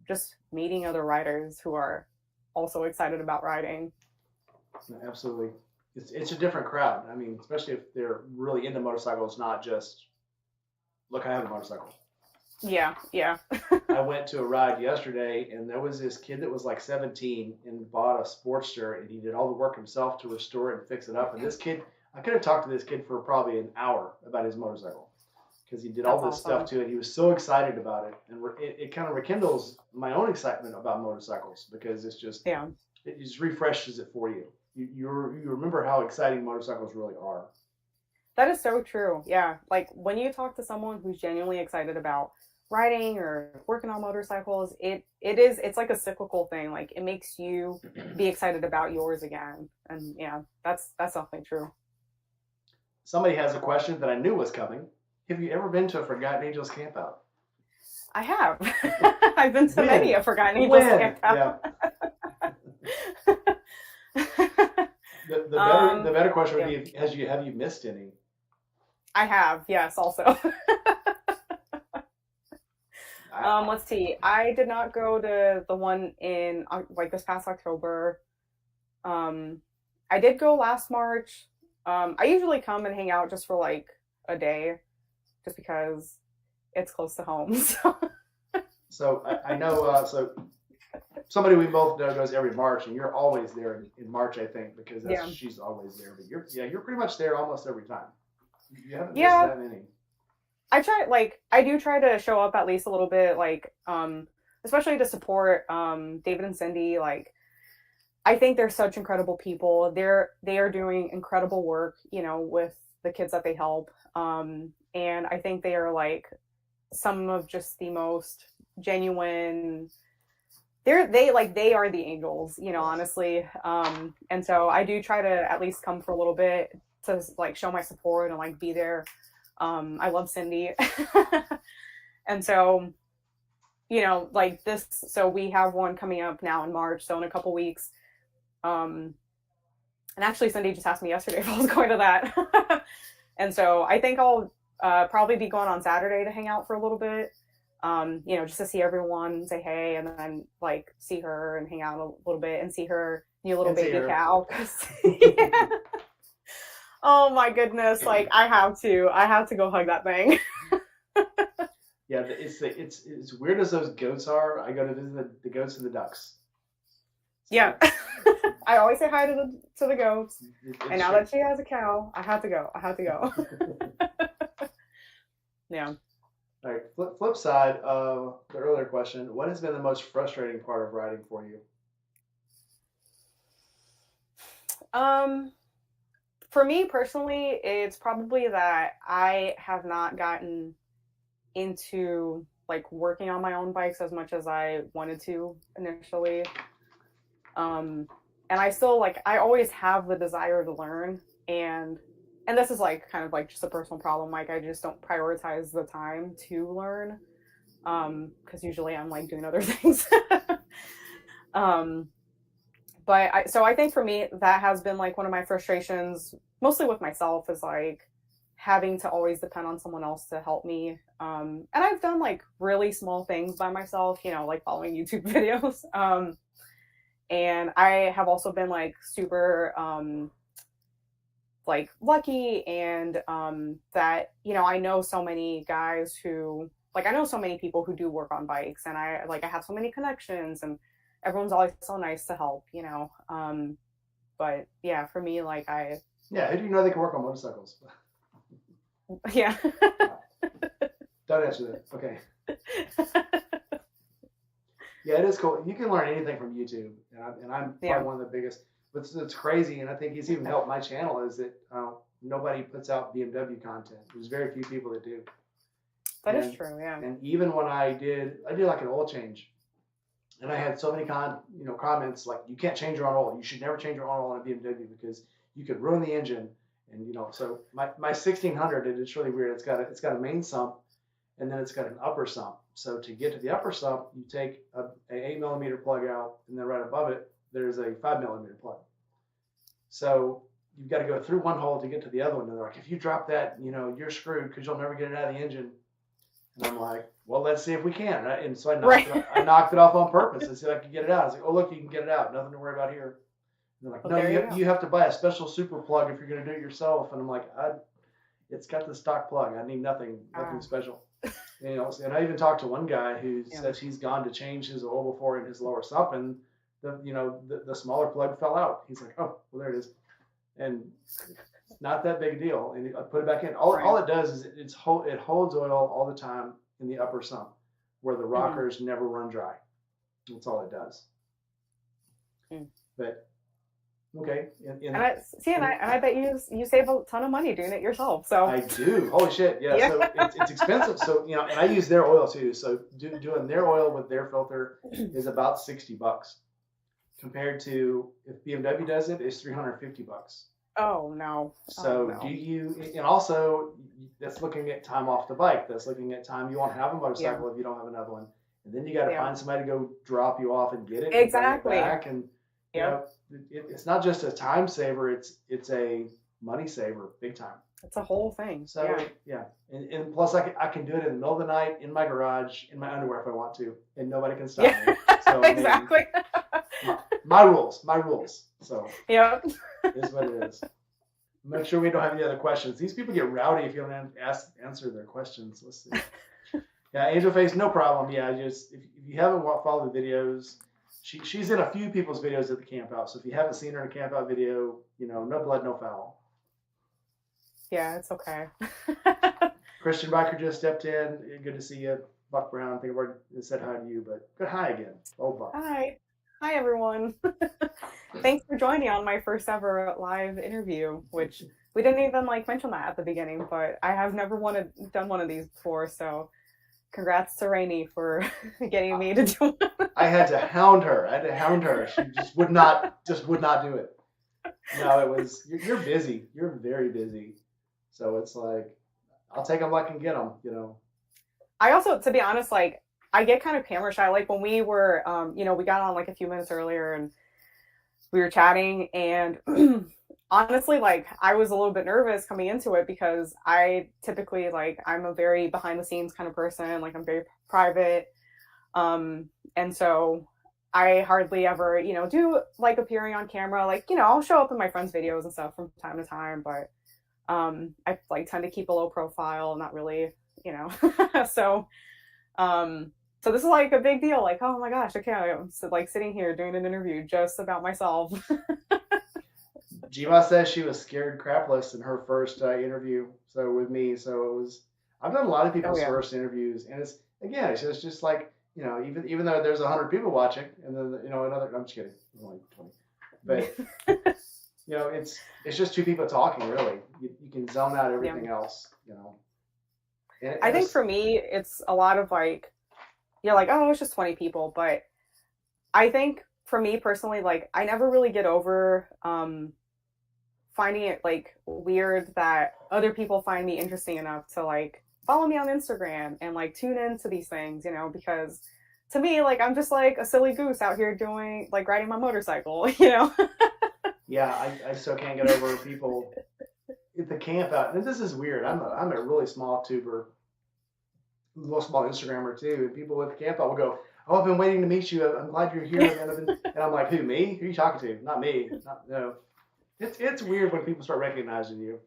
just meeting other riders who are also excited about riding. Absolutely. It's a different crowd. I mean, especially if they're really into motorcycles, not just, look, I have a motorcycle. Yeah. I went to a ride yesterday, and there was this kid that was like 17 and bought a Sportster, and he did all the work himself to restore it and fix it up. And this kid, I could have talked to this kid for probably an hour about his motorcycle, because he did all this stuff to it. He was so excited about it, and it kind of rekindles my own excitement about motorcycles, because it's just, it just refreshes it for you. You remember how exciting motorcycles really are. That is so true. Yeah, like when you talk to someone who's genuinely excited about riding or working on motorcycles, it's like a cyclical thing. Like it makes you be excited about yours again, and yeah, that's definitely true. Somebody has a question that I knew was coming. Have you ever been to a Forgotten Angels campout? I have. I've been to many a Forgotten Angels campout. Yeah. The better question would be, have you missed any? I have, yes, also. Let's see. I did not go to the one in like this past October. I did go last March. I usually come and hang out just for like a day, just because it's close to home. So I know. So somebody we both know goes every March, and you're always there in March, I think, because she's always there. But you're pretty much there almost every time. You haven't missed that many. I do try to show up at least a little bit, like, especially to support David and Cindy. Like, I think they're such incredible people. They are doing incredible work, with the kids that they help. And I think they are like some of just the most genuine. They are the angels, honestly. And so I do try to at least come for a little bit to like show my support and like be there. I love Cindy. And so, like this, so we have one coming up now in March. So in a couple weeks, and actually Cindy just asked me yesterday if I was going to that. And so I think I'll probably be going on Saturday to hang out for a little bit. Just to see everyone, say hey, and then like see her and hang out a little bit and see her new little baby cow. Yeah. Oh my goodness! Like I have to go hug that thing. Yeah, it's weird as those goats are. I go to visit the goats and the ducks. So, yeah, I always say hi to the goats. And now that she has a cow, I have to go. Yeah. All right. Flip side of the earlier question: what has been the most frustrating part of riding for you? For me personally, it's probably that I have not gotten into like working on my own bikes as much as I wanted to initially. And I still I always have the desire to learn, and this is like kind of like just a personal problem. Like I just don't prioritize the time to learn, because usually I'm like doing other things. But I think for me, that has been like one of my frustrations, mostly with myself, is like having to always depend on someone else to help me. And I've done like really small things by myself, like following YouTube videos. And I have also been like super like lucky and that, you know, I know so many guys who like, I know so many people who do work on bikes, and I have so many connections, and everyone's always so nice to help, you know. But yeah, for me, like Yeah, who do you know they can work on motorcycles? Yeah. Don't answer that. Okay. Yeah, it is cool. You can learn anything from YouTube, and I'm probably one of the biggest. What's crazy, and I think it's even helped my channel, is that nobody puts out BMW content. There's very few people that do. That is true, yeah. And even when I did like an oil change, and I had so many comments like, you can't change your own oil. You should never change your own oil on a BMW because you could ruin the engine. And so my 1600, it's really weird. It's got a main sump, and then it's got an upper sump. So to get to the upper sump, you take a 8mm plug out, and then right above it, there's a 5mm plug. So you've got to go through one hole to get to the other one. And they're like, if you drop that, you're screwed because you'll never get it out of the engine. And I'm like, well, let's see if we can. And so I knocked it off on purpose and see if I could get it out. I was like, oh, look, you can get it out. Nothing to worry about here. And they're like, no, you have to buy a special super plug if you're going to do it yourself. And I'm like, it's got the stock plug. I need nothing special. And I even talked to one guy who says he's gone to change his oil before in his lower sump, and the smaller plug fell out. He's like, oh, well, there it is. And not that big a deal. And I put it back in. All it does is it holds oil all the time in the upper sump where the rockers never run dry. That's all it does. But okay. And I bet you save a ton of money doing it yourself. So I do. Holy shit. Yeah. So it's expensive. So, and I use their oil too. So doing their oil with their filter is about $60 compared to if BMW does it, it's $350. Oh no. So no. do you, and also that's looking at time off the bike. That's looking at time you won't have a motorcycle if you don't have another one. And then you got to find somebody to go drop you off and get it. Exactly. And back. And it's not just a time saver. It's a money saver, big time. It's a whole thing. So yeah. And plus I can do it in the middle of the night in my garage in my underwear if I want to, and nobody can stop me. So exactly. My rules. So yep. It is what it is. Make sure we don't have any other questions. These people get rowdy if you don't answer their questions. Let's see. Yeah, Angel Face, no problem. Yeah, just if you haven't followed the videos, she's in a few people's videos at the camp out. So if you haven't seen her in a camp out video, no blood, no foul. Yeah, it's okay. Christian Biker just stepped in. Good to see you. Buck Brown, I think I said hi to you, but good hi again. Oh, Buck. Hi everyone. Thanks for joining on my first ever live interview, which we didn't even mention that at the beginning, but I have never done one of these before, so congrats to Rainey for getting me to do it. I had to hound her. She just would not do it. No, it was, you're busy. You're very busy. So it's like, I'll take them I can get them, I also, to be honest, I get kind of camera shy. Like when we were, we got on a few minutes earlier and we were chatting, and honestly, I was a little bit nervous coming into it because I typically, I'm a very behind the scenes kind of person. I'm very private. And so I hardly ever, do appearing on camera. I'll show up in my friends' videos and stuff from time to time, but I tend to keep a low profile, not really, so so this is a big deal. Oh my gosh, okay, I'm sitting here doing an interview just about myself. Jima says she was scared crapless in her first interview. So with me, I've done a lot of people's first interviews, and it's just even though there's 100 people watching, and then another. I'm just kidding, only 20, but it's just two people talking. Really, you can zone out everything else. And I think for me, it's a lot of you're oh, it's just 20 people, but I think for me personally, I never really get over finding it weird that other people find me interesting enough to follow me on Instagram and tune into these things, because to me, I'm just a silly goose out here doing riding my motorcycle, Yeah, I still can't get over people at the camp out. And this is weird. I'm a really small tuber, a little small Instagrammer too. And people at the camp out will go, oh, I've been waiting to meet you. I'm glad you're here. And I'm like, who, me? Who are you talking to? Not me. No. It's weird when people start recognizing you.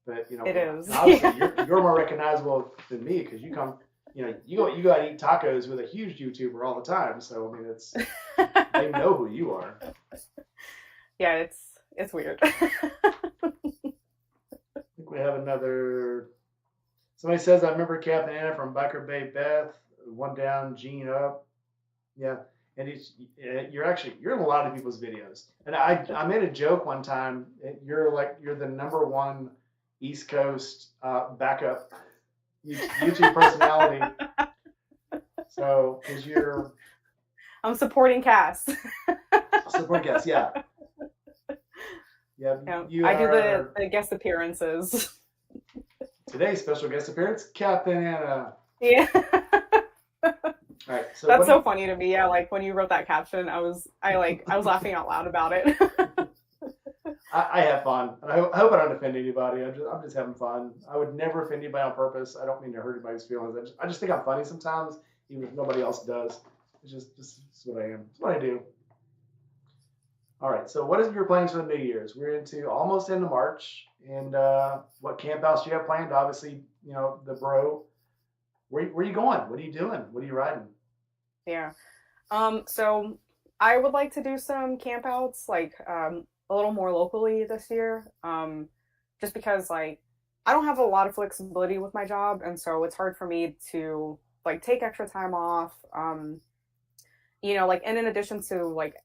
But, you know, it is. Obviously you're more recognizable than me because you come, you know, you go and eat tacos with a huge YouTuber all the time. So, I mean, they know who you are. Yeah, it's weird. I think we have another. Somebody says, I remember Captain Anna from Biker Bay Beth, one down, Gene up. Yeah. And you're in a lot of people's videos. And I made a joke one time. You're the number one East Coast backup YouTube personality. So, because I'm supporting Cass. Supporting Cass, yeah. Yeah, I do the guest appearances. Today's special guest appearance, Captain Anna. Yeah. All right, so that's so funny to me. Yeah, like when you wrote that caption, I was laughing out loud about it. I have fun. And I hope I don't offend anybody. I'm just having fun. I would never offend anybody on purpose. I don't mean to hurt anybody's feelings. I just think I'm funny sometimes, even if nobody else does. It's just what I am. It's what I do. All right. So what is your plans for the New Year's? We're almost into March, and what camp house do you have planned? Obviously, you know, the bro. Where are you going? What are you doing? What are you riding? Yeah. So I would like to do some camp outs, like a little more locally this year. Just because like I don't have a lot of flexibility with my job, and so it's hard for me to like take extra time off. You know, like, and in addition to like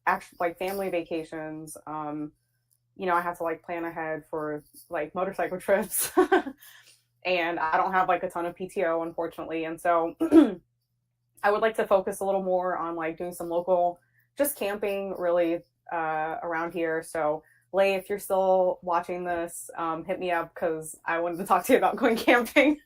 family vacations, you know, I have to like plan ahead for like motorcycle trips. And I don't have like a ton of PTO, unfortunately. And so I would like to focus a little more on like doing some local, just camping really around here. So Lay, if you're still watching this, hit me up because I wanted to talk to you about going camping.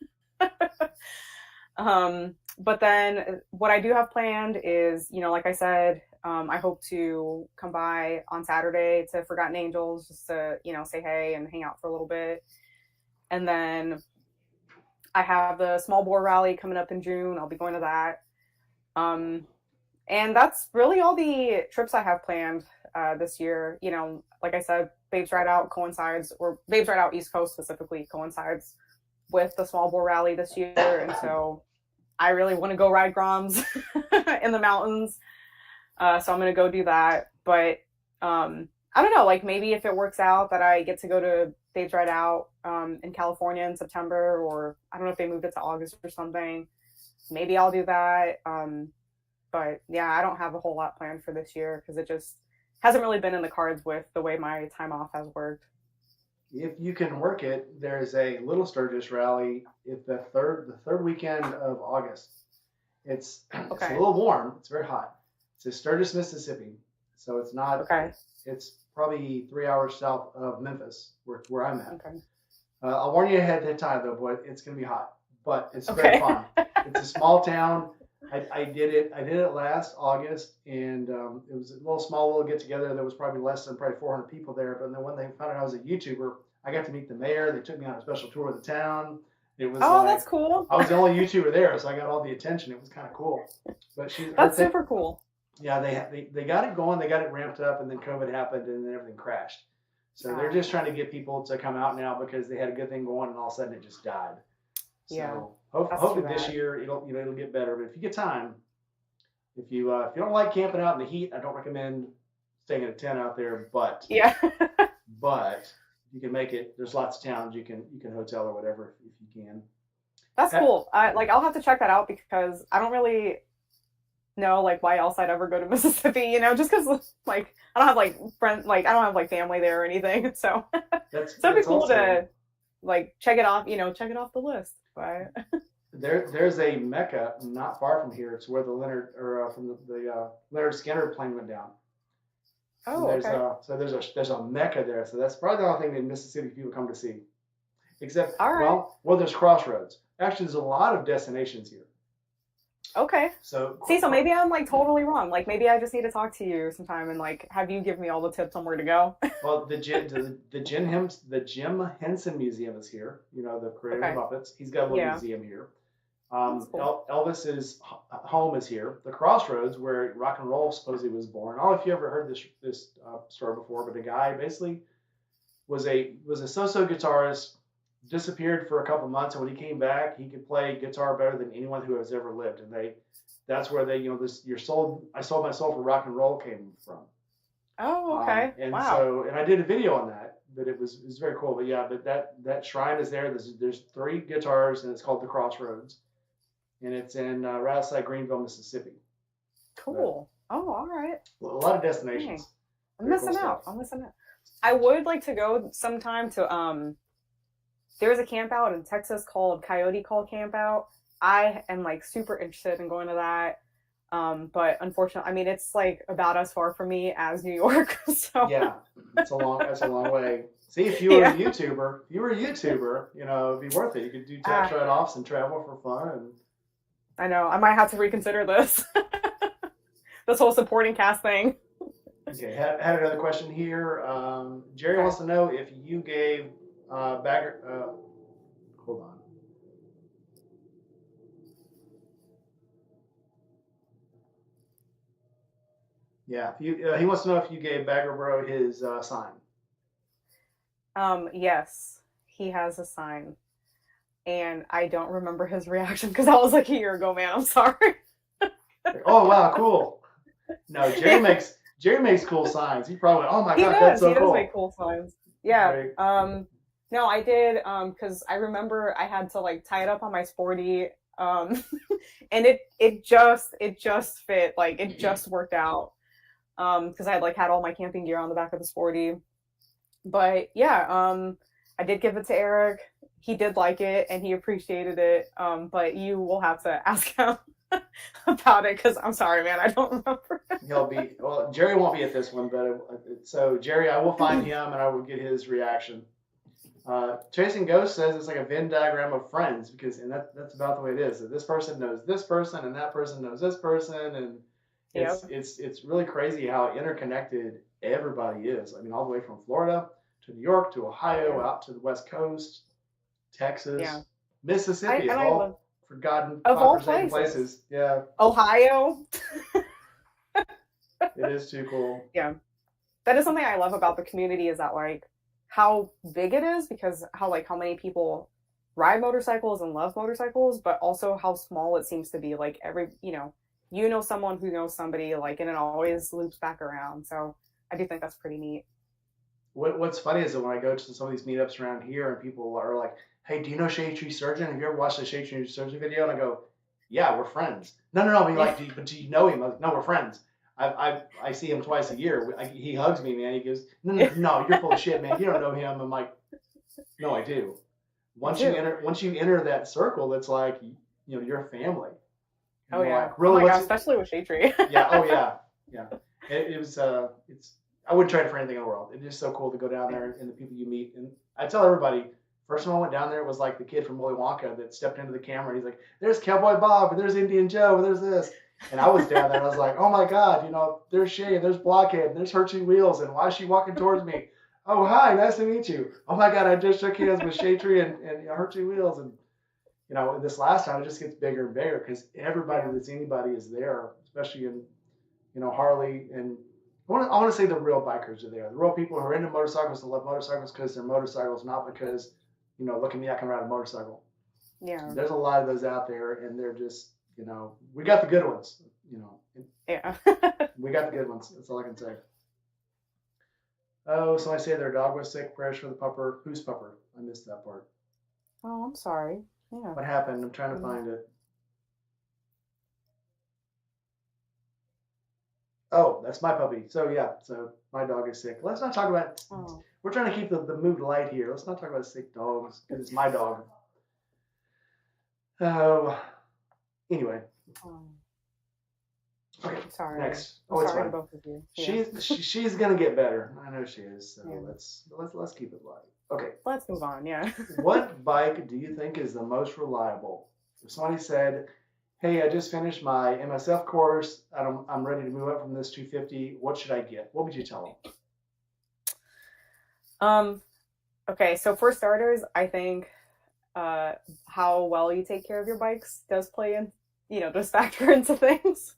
But then what I do have planned is, you know, like I said, I hope to come by on Saturday to Forgotten Angels just to, you know, say hey and hang out for a little bit. And then I have the small bore rally coming up in June. I'll be going to that. And that's really all the trips I have planned this year. You know, like I said, Babes Ride Out coincides, or Babes Ride Out East Coast specifically coincides with the small bore rally this year. And so I really want to go ride Groms in the mountains. So I'm going to go do that. But I don't know, like maybe if it works out that I get to go to Babes Ride Out in California in September, or I don't know if they moved it to August or something. Maybe I'll do that. But yeah, I don't have a whole lot planned for this year because it just hasn't really been in the cards with the way my time off has worked. If you can work it, there's a Little Sturgis rally at the third weekend of August. It's a little warm. It's very hot. It's in Sturgis, Mississippi. So it's not. Okay. It's probably 3 hours south of Memphis, where I'm at. Okay. I'll warn you ahead of time though, boy. It's gonna be hot, but it's very fun. It's a small town. I did it last August, and it was a little get together. There was probably less than 400 people there. But then when they found out I was a YouTuber, I got to meet the mayor. They took me on a special tour of the town. It was that's cool. I was the only YouTuber there, so I got all the attention. It was kind of cool. But that's super cool. Yeah, they got it going. They got it ramped up, and then COVID happened, and then everything crashed. So they're just trying to get people to come out now because they had a good thing going, and all of a sudden it just died. So hopefully this year it'll get better. But if you get time, if you don't like camping out in the heat, I don't recommend staying in a tent out there. But but you can make it. There's lots of towns you can hotel or whatever if you can. That's cool. I'll have to check that out because I don't really know like why else I'd ever go to Mississippi. You know, just because like I don't have like friends, like I don't have like family there or anything. So it'd be cool to like check it off. You know, check it off the list. But there's a Mecca not far from here. It's where the Leonard Skinner plane went down. Oh, okay. So there's a Mecca there. So that's probably the only thing that Mississippi people come to see. Except, well, there's Crossroads. Actually, there's a lot of destinations here. Okay. So maybe I'm like totally wrong. Like maybe I just need to talk to you sometime and like have you give me all the tips on where to go. Well, the Jim Henson Museum is here. You know, the creator of Muppets. He's got a little museum here. Cool. Elvis's home is here. The Crossroads, where rock and roll supposedly was born. I don't know if you ever heard this story before, but a guy basically was a so-so guitarist, disappeared for a couple months, and when he came back, he could play guitar better than anyone who has ever lived. And that's where I sold my soul for rock and roll came from. Oh, okay. And wow. so, and I did a video on that, but it was very cool. But yeah, but that shrine is there. There's 3 guitars, and it's called the Crossroads, and it's in right outside Greenville, Mississippi. Cool. Oh, all right. A lot of destinations. Dang. I'm missing out. I would like to go sometime to there's a camp out in Texas called Coyote Call Camp Out. I am like super interested in going to that. But unfortunately, I mean, it's like about as far from me as New York. So yeah, that's a long way. See, if you were a YouTuber, it'd be worth it. You could do tax write-offs and travel for fun. And I know I might have to reconsider this, this whole supporting cast thing. Okay, had another question here. Jerry wants to know if you gave Bagger. Hold on. Yeah, he wants to know if you gave Bagger Bro his sign. Yes, he has a sign, and I don't remember his reaction because that was like a year ago, man. I'm sorry. Oh wow, cool. No, Jerry makes cool signs. He probably, oh my god, that's so cool. He does make cool signs. Yeah. Right. No, I did because I remember I had to like tie it up on my sporty, and it just fit, like it just worked out. Because I had all my camping gear on the back of the sporty. But yeah, I did give it to Eric. He did like it and he appreciated it. But you will have to ask him about it because I'm sorry, man, I don't remember. Jerry won't be at this one, but so Jerry, I will find him and I will get his reaction. Chasing Ghost says it's like a Venn diagram of friends and that's about the way it is. So this person knows this person and that person knows this person, and it's really crazy how interconnected everybody is. I mean, all the way from Florida to New York to Ohio, out to the West Coast, Texas, Mississippi, all forgotten places. Yeah. Ohio. It is too cool. Yeah. That is something I love about the community, is that like how big it is, because how many people ride motorcycles and love motorcycles, but also how small it seems to be. Like you know someone who knows somebody, like, and it always loops back around. So I do think that's pretty neat. What's funny is that when I go to some of these meetups around here and people are like, hey, do you know Shade Tree Surgeon? Have you ever watched the Shade Tree Surgeon video? And I go, yeah, we're friends. No. I mean, but do you know him? Like, no, we're friends. I see him twice a year. He hugs me, man. He goes, no, you're full of shit, man. You don't know him. I'm like, no, I do. Once you enter that circle, that's like, you're a family. Oh yeah, like, really? Oh my God, especially with Shade Tree. Yeah. Oh yeah. It was. I wouldn't trade it for anything in the world. It's just so cool to go down there and the people you meet. And I tell everybody, first time I went down there, it was like the kid from Willy Wonka that stepped into the camera. And he's like, "There's Cowboy Bob, and there's Indian Joe, and there's this." And I was down there, and I was like, "Oh my God, there's Shay, and there's Blockhead, and there's Hershey Wheels, and why is she walking towards me? Oh hi, nice to meet you. Oh my God, I just shook hands with Shade Tree and Hershey Wheels." And this last time it just gets bigger and bigger because everybody that's anybody is there, especially in, Harley. And I want to say the real bikers are there. The real people who are into motorcycles and love motorcycles because they're motorcycles, not because, look at me, I can ride a motorcycle. Yeah. There's a lot of those out there, and they're just, we got the good ones, Yeah. We got the good ones. That's all I can say. Oh, somebody said their dog was sick. Prayers for the pupper. Whose pupper? I missed that part. Oh, I'm sorry. Yeah. What happened? I'm trying to find it. Oh, that's my puppy. So yeah, so my dog is sick. Let's not talk about. Oh. We're trying to keep the mood light here. Let's not talk about sick dogs because it's my dog. Anyway. Okay. Sorry. Next. I'm sorry to both of you. Yeah. She's gonna get better. I know she is. So let's keep it light. Okay. Let's move on. Yeah. What bike do you think is the most reliable? If somebody said, "Hey, I just finished my MSF course. I'm ready to move up from this 250. What should I get?" What would you tell them? Okay, so for starters, I think how well you take care of your bikes does play in, does factor into things.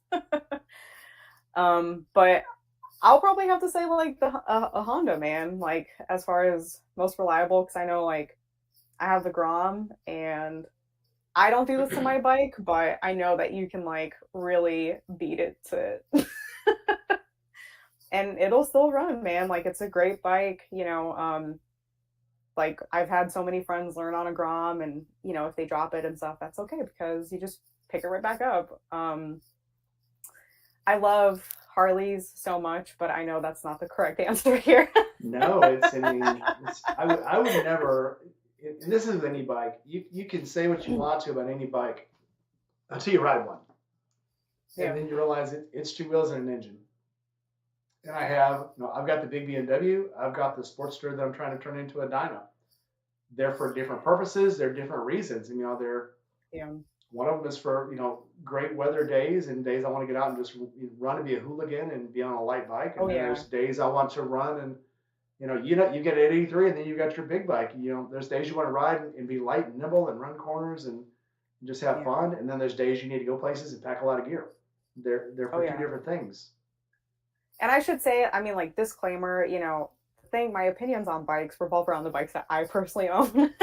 But I'll probably have to say like a Honda, man, like as far as most reliable, because I know like I have the Grom and I don't do this to my bike, but I know that you can like really beat it to and it'll still run, man. Like it's a great bike, like I've had so many friends learn on a Grom and if they drop it and stuff, that's okay because you just pick it right back up. I love Harleys so much, but I know that's not the correct answer here. No, I would never, and this is with any bike, you can say what you want to about any bike until you ride one. And then you realize it's two wheels and an engine. And I've got the big BMW, I've got the Sportster that I'm trying to turn into a dyno. They're for different purposes, they're different reasons. And, they're, one of them is for, great weather days and days I want to get out and just run and be a hooligan and be on a light bike. And then there's days I want to run and, you get an 83 and then you got your big bike. There's days you want to ride and be light and nimble and run corners and just have fun. And then there's days you need to go places and pack a lot of gear. They're for two different things. And I should say, I mean, like disclaimer, my opinions on bikes revolve around the bikes that I personally own.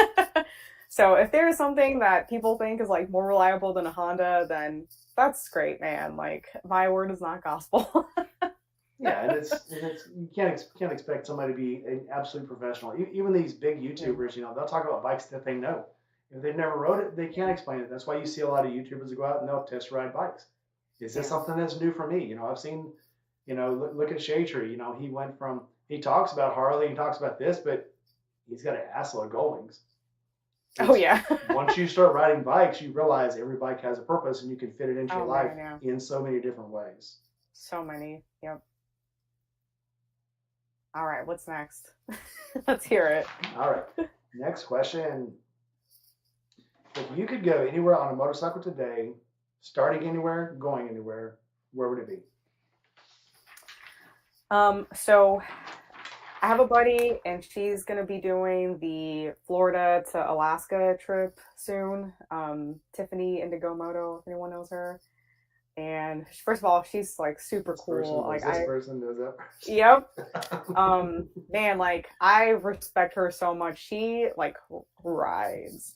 So if there is something that people think is like more reliable than a Honda, then that's great, man. Like my word is not gospel. Yeah, and it's you can't expect somebody to be an absolute professional. Even these big YouTubers, they'll talk about bikes that they know. If they've never rode it, they can't explain it. That's why you see a lot of YouTubers that go out and they'll test ride bikes. Is this something that's new for me? I've seen, look at Shade Tree. He talks about Harley and talks about this, but he's got an assload of Goldwings. Once you start riding bikes, you realize every bike has a purpose and you can fit it into your life in so many different ways. So many. Yep. All right. What's next? Let's hear it. All right. Next question. If you could go anywhere on a motorcycle today, starting anywhere, going anywhere, where would it be? So I have a buddy and she's going to be doing the Florida to Alaska trip soon. Tiffany Indigo Moto, if anyone knows her. And first of all, she's like super cool. This person knows that. Yep. Man, like I respect her so much. She like rides.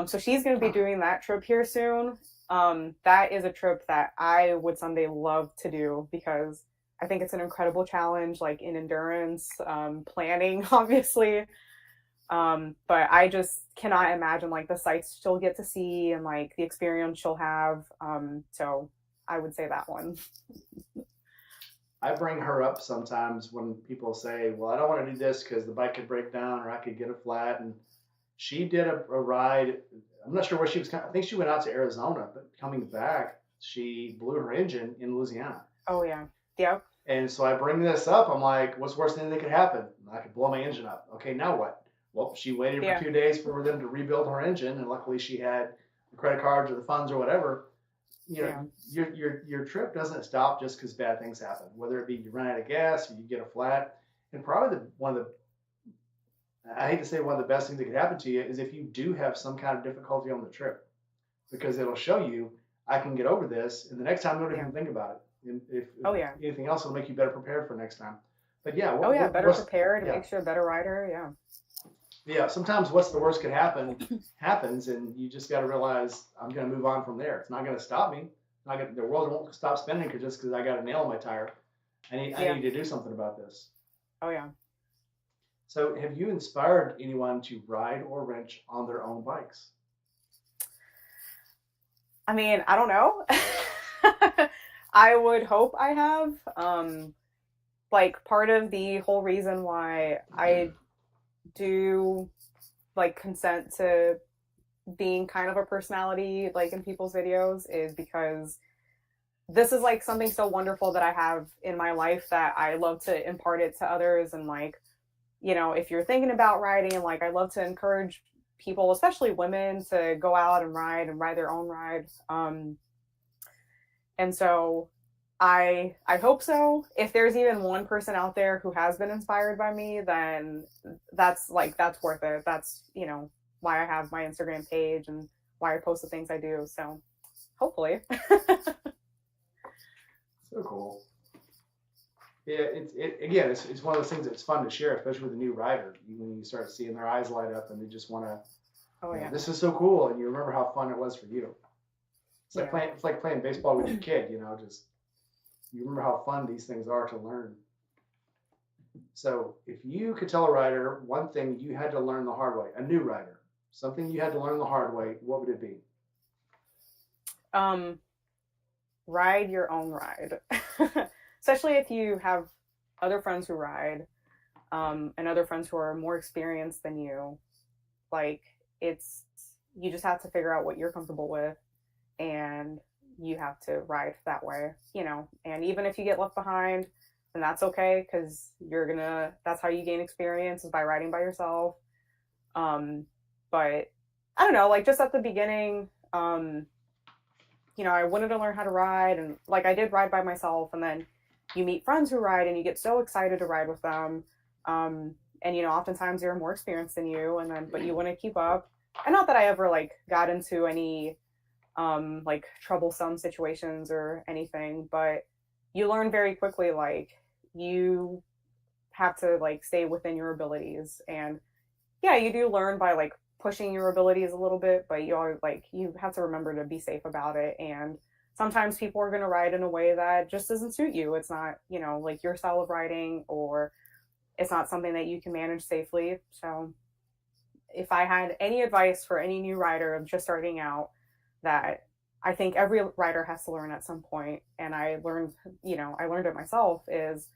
So she's going to be doing that trip here soon. That is a trip that I would someday love to do because I think it's an incredible challenge, like in endurance, planning, obviously. But I just cannot imagine like the sights she'll get to see and like the experience she'll have. So I would say that one. I bring her up sometimes when people say, well, I don't want to do this because the bike could break down or I could get a flat. And she did a ride. I'm not sure where she was. I think she went out to Arizona, but coming back, she blew her engine in Louisiana. Oh, yeah. Yep. And so I bring this up. I'm like, what's the worst thing that could happen? I could blow my engine up. Okay, now what? Well, she waited for 2 days for them to rebuild her engine. And luckily she had the credit cards or the funds or whatever. Your trip doesn't stop just because bad things happen, whether it be you run out of gas, or you get a flat. And probably I hate to say one of the best things that could happen to you is if you do have some kind of difficulty on the trip, because it'll show you, I can get over this, and the next time don't even think about it. And if anything else, it'll make you better prepared for next time. But better prepared, it makes you a better rider, Yeah, sometimes what's the worst could happen happens, and you just got to realize I'm going to move on from there. It's not going to stop me. The world won't stop spinning just because I got a nail in my tire. I need to do something about this. Oh, yeah. So have you inspired anyone to ride or wrench on their own bikes? I mean, I don't know. I would hope I have. Like part of the whole reason why I do like consent to being kind of a personality like in people's videos is because this is like something so wonderful that I have in my life that I love to impart it to others. And like, if you're thinking about riding, like I love to encourage people, especially women, to go out and ride their own ride. And so I hope so. If there's even one person out there who has been inspired by me, then that's worth it. That's, why I have my Instagram page and why I post the things I do. So hopefully. So cool. Yeah, it's one of those things that's fun to share, especially with a new rider. When you start seeing their eyes light up and they just want to, Oh yeah. This is so cool, and you remember how fun it was for you. Yeah. It's like playing baseball with your kid, just you remember how fun these things are to learn. So if you could tell a rider one thing you had to learn the hard way, a new rider, something you had to learn the hard way, what would it be? Ride your own ride. Especially if you have other friends who ride, and other friends who are more experienced than you. Like, you just have to figure out what you're comfortable with, and you have to ride that way, and even if you get left behind, then that's okay, because that's how you gain experience, is by riding by yourself. But I don't know, like, just at the beginning, I wanted to learn how to ride, and like I did ride by myself, and then you meet friends who ride and you get so excited to ride with them. And oftentimes they're more experienced than you, but you want to keep up. And not that I ever like got into any like troublesome situations or anything, but you learn very quickly, like, you have to like stay within your abilities. And yeah, you do learn by like pushing your abilities a little bit, but you have to remember to be safe about it. And sometimes people are going to ride in a way that just doesn't suit you. It's not, like your style of riding, or it's not something that you can manage safely. So if I had any advice for any new rider just starting out, that I think every rider has to learn at some point, and I learned it myself, is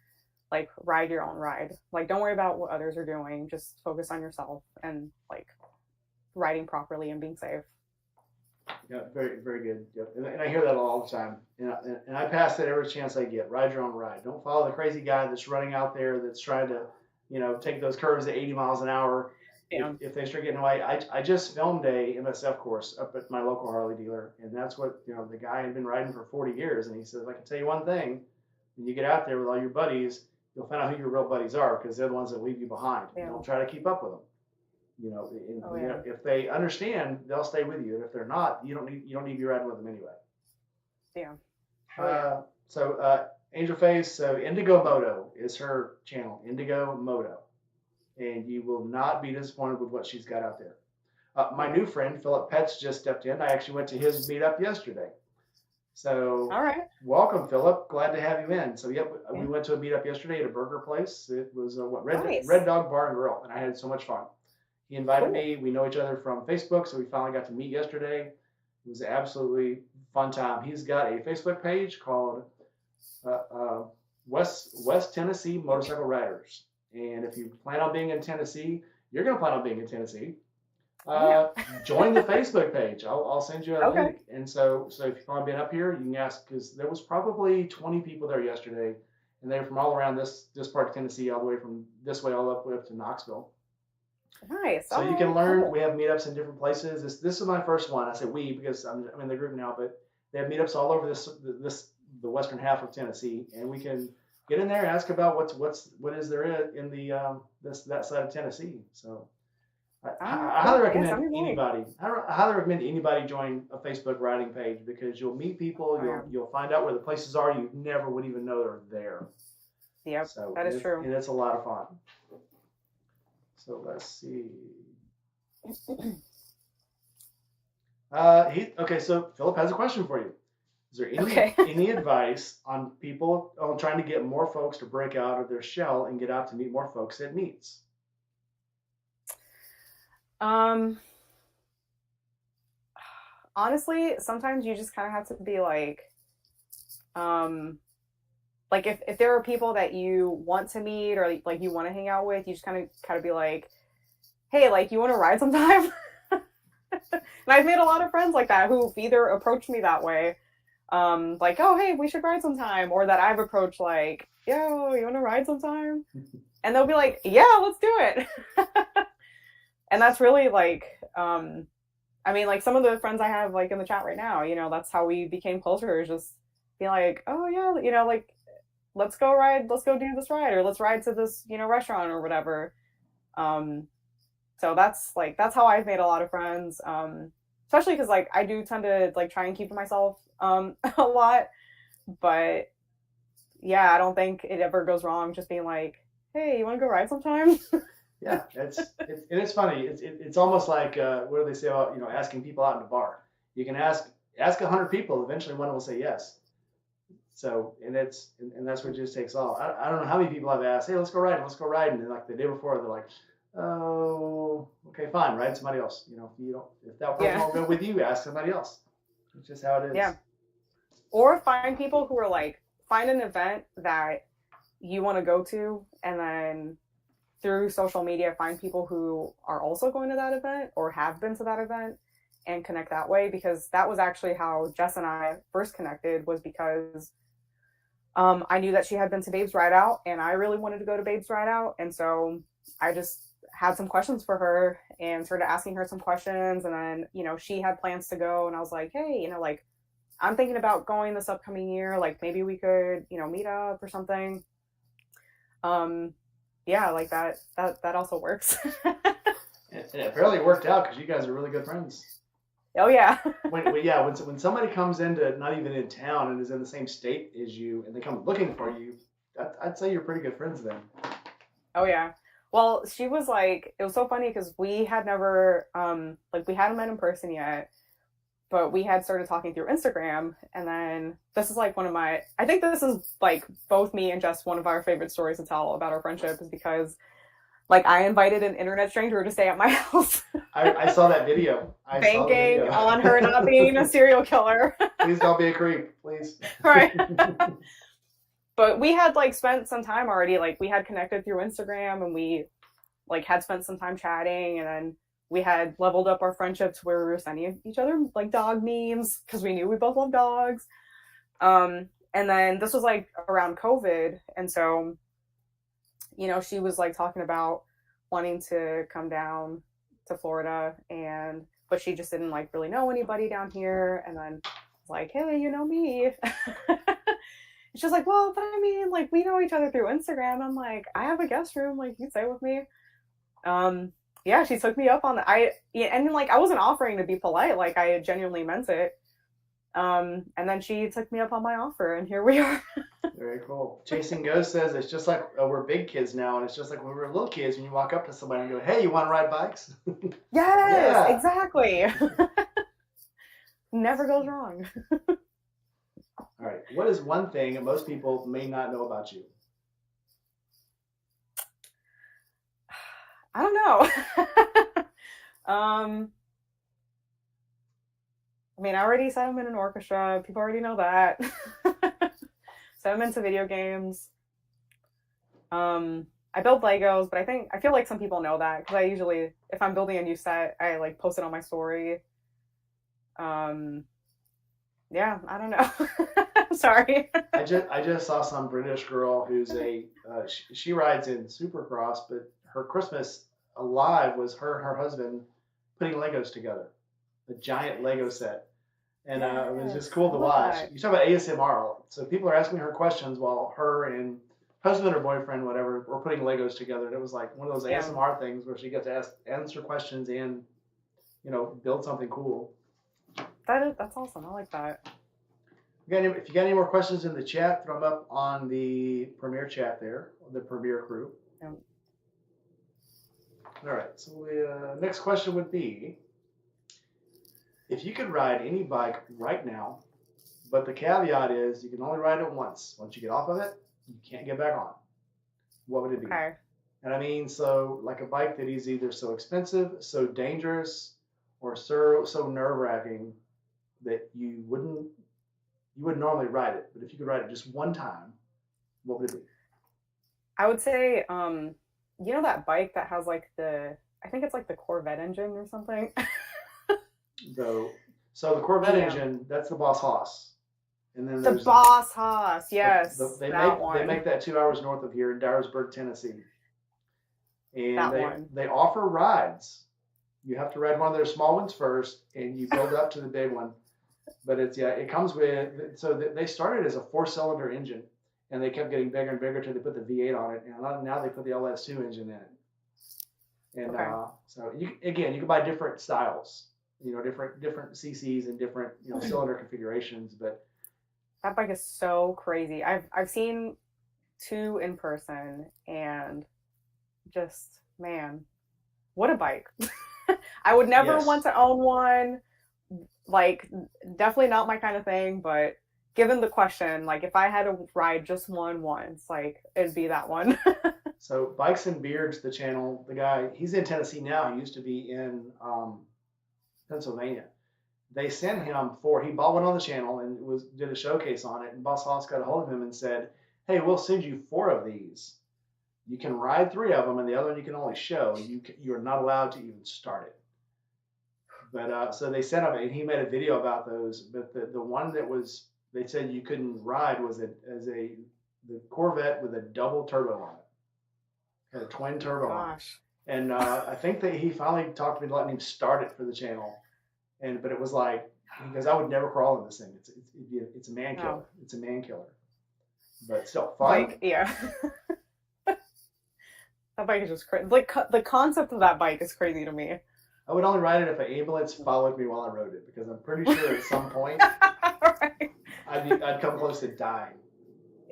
like, ride your own ride. Like, don't worry about what others are doing. Just focus on yourself and like riding properly and being safe. Yeah, very, very good. Yep. And I hear that all the time. And I pass that every chance I get. Ride your own ride. Don't follow the crazy guy that's running out there that's trying to, take those curves at 80 miles an hour. Yeah. If they start getting away, I just filmed a MSF course up at my local Harley dealer, and that's what the guy had been riding for 40 years, and he says, I can tell you one thing: when you get out there with all your buddies, you'll find out who your real buddies are, because they're the ones that leave you behind. Yeah. Don't try to keep up with them. If they understand, they'll stay with you, and if they're not, you don't need to be riding with them anyway. Yeah. So Angel Face, so Indigo Moto is her channel, Indigo Moto, and you will not be disappointed with what she's got out there. My new friend Philip Petz just stepped in. I actually went to his meetup yesterday. So all right, welcome, Philip. Glad to have you in. So we went to a meetup yesterday at a burger place. It was Red Dog Bar and Grill, and I had so much fun. He invited me. We know each other from Facebook, so we finally got to meet yesterday. It was an absolutely fun time. He's got a Facebook page called West Tennessee Motorcycle Riders, and if you plan on being in Tennessee, you're going to plan on being in Tennessee. Join the Facebook page. I'll send you a link. And so if you plan on being up here, you can ask, because there was probably 20 people there yesterday, and they're from all around this part of Tennessee, all the way from this way all up to Knoxville. Nice. So you can learn. Cool. We have meetups in different places. This is my first one. I say we because I'm in the group now, but they have meetups all over the western half of Tennessee, and we can get in there and ask about what is there in the that side of Tennessee. So I highly recommend anybody. I highly recommend anybody join a Facebook riding page, because you'll meet people. You'll find out where the places are you never would even know they're there. Yep, so that is true, and it's a lot of fun. So let's see. So Philip has a question for you. Is there any advice on people trying to get more folks to break out of their shell and get out to meet more folks at meets? Honestly, sometimes you just kind of have to be like if there are people that you want to meet, or like you want to hang out with, you just kind of be like, hey, like, you want to ride sometime? And I've made a lot of friends like that who've either approached me that way, like, oh, hey, we should ride sometime, or that I've approached like, yo, you want to ride sometime? And they'll be like, yeah, let's do it. And that's really like, I mean, like, some of the friends I have like in the chat right now, that's how we became closer, is just be like, oh yeah, like, let's go ride, let's go do this ride, or let's ride to this, restaurant or whatever. So So that's how I've made a lot of friends. Especially because like I do tend to like try and keep to myself a lot, but yeah, I don't think it ever goes wrong just being like, hey, you want to go ride sometime? Yeah, it's funny. It's almost like what do they say about asking people out in a bar? You can ask 100 people, eventually one will say yes. So and that's what just takes off. I don't know how many people I've asked, hey, let's go riding, and then like the day before they're like, oh, okay, fine, ride somebody else. If that person Yeah. won't go with you, ask somebody else. It's just how it is. Yeah. Or find people who are like, find an event that you want to go to, and then through social media, find people who are also going to that event or have been to that event and connect that way. Because that was actually how Jess and I first connected, was because I knew that she had been to Babes Ride Out and I really wanted to go to Babes Ride Out. And so I just had some questions for her and started asking her some questions. And then, she had plans to go, and I was like, hey, like, I'm thinking about going this upcoming year. Like, maybe we could, meet up or something. Yeah, like that also works. It apparently worked out because you guys are really good friends. Oh yeah. when somebody comes into not even in town and is in the same state as you, and they come looking for you, I'd say you're pretty good friends then. Oh yeah. Well, she was like, it was so funny because we had never we hadn't met in person yet, but we had started talking through Instagram. And then this is like I think this is like both me and Jess, one of our favorite stories to tell about our friendship, is because like I invited an internet stranger to stay at my house. I saw that video. Banking on her not being a serial killer. Please don't be a creep, please. Right. But we had like spent some time already. Like we had connected through Instagram, and we like had spent some time chatting, and then we had leveled up our friendship to where we were sending each other like dog memes because we knew we both love dogs. And then this was like around COVID, and so she was like talking about wanting to come down to Florida, but she just didn't like really know anybody down here. And then I was like, hey, you know me. She's like, well, but I mean, like, we know each other through Instagram. I'm like, I have a guest room, like, you can stay with me. Yeah, she took me up on that. And like I wasn't offering to be polite, like I genuinely meant it. And then she took me up on my offer, and here we are. Very cool. Chasing Ghost says it's just like we're big kids now, and it's just like when we were little kids, when you walk up to somebody and go, hey, you want to ride bikes? Yes, yeah. Exactly. Never goes wrong. All right. What is one thing that most people may not know about you? I don't know. I mean, I already said I'm in an orchestra. People already know that. So I'm into video games. I build Legos, but I feel like some people know that because I usually, if I'm building a new set, I like post it on my story. Yeah, I don't know. Sorry. I just saw some British girl who's she rides in Supercross, but her Christmas alive was her and her husband putting Legos together, a giant Lego set. And it was just cool to watch. You talk about ASMR. So people are asking her questions while her and husband or boyfriend, whatever, were putting Legos together. And it was like one of those ASMR things where she gets to answer questions and, build something cool. That's awesome. I like that. If you got any more questions in the chat, throw them up on the Premiere chat there, the Premiere crew. Yeah. All right. So next question would be, if you could ride any bike right now, but the caveat is you can only ride it once. Once you get off of it, you can't get back on. What would it be? Okay. And I mean, so like a bike that is either so expensive, so dangerous, or so nerve-wracking that you wouldn't normally ride it. But if you could ride it just one time, what would it be? I would say, that bike that has like I think it's like the Corvette engine or something. So the Corvette engine, that's the Boss Haas. And then the Boss Haas, yes. They make that 2 hours north of here in Dyersburg, Tennessee. And they offer rides. You have to ride one of their small ones first, and you build up to the big one. But it comes with, so they started as a 4-cylinder engine, and they kept getting bigger and bigger until they put the V8 on it, and now they put the LS2 engine in it. And Okay. so you can buy different styles, different CCs and different cylinder configurations. But That bike is so crazy. I've seen two in person, and just, man, what a bike. I would never want yes, to own one. Like, definitely not my kind of thing, but given the question, like, if I had to ride just one once, like, it'd be that one. so Bikes and Beards, the channel, the guy, he's in Tennessee now. He used to be in Pennsylvania. They sent him he bought one on the channel and did a showcase on it. And Boss Hoss got a hold of him and said, "Hey, we'll send you 4 of these. You can ride 3 of them, and the other one you can only show. You're not allowed to even start it." But so they sent him, and he made a video about those. But the one that was they said you couldn't ride was the Corvette with a double turbo on it, had a twin Oh my turbo on it. gosh. And I think that he finally talked to me, letting him start it for the channel. But it was like, he goes, "I would never crawl in this thing. It's a man killer. Oh. It's a man killer." But still fun. Like, yeah. That bike is just crazy. Like, the concept of that bike is crazy to me. I would only ride it if an ambulance followed me while I rode it, because I'm pretty sure at some point Right. I'd come close to dying.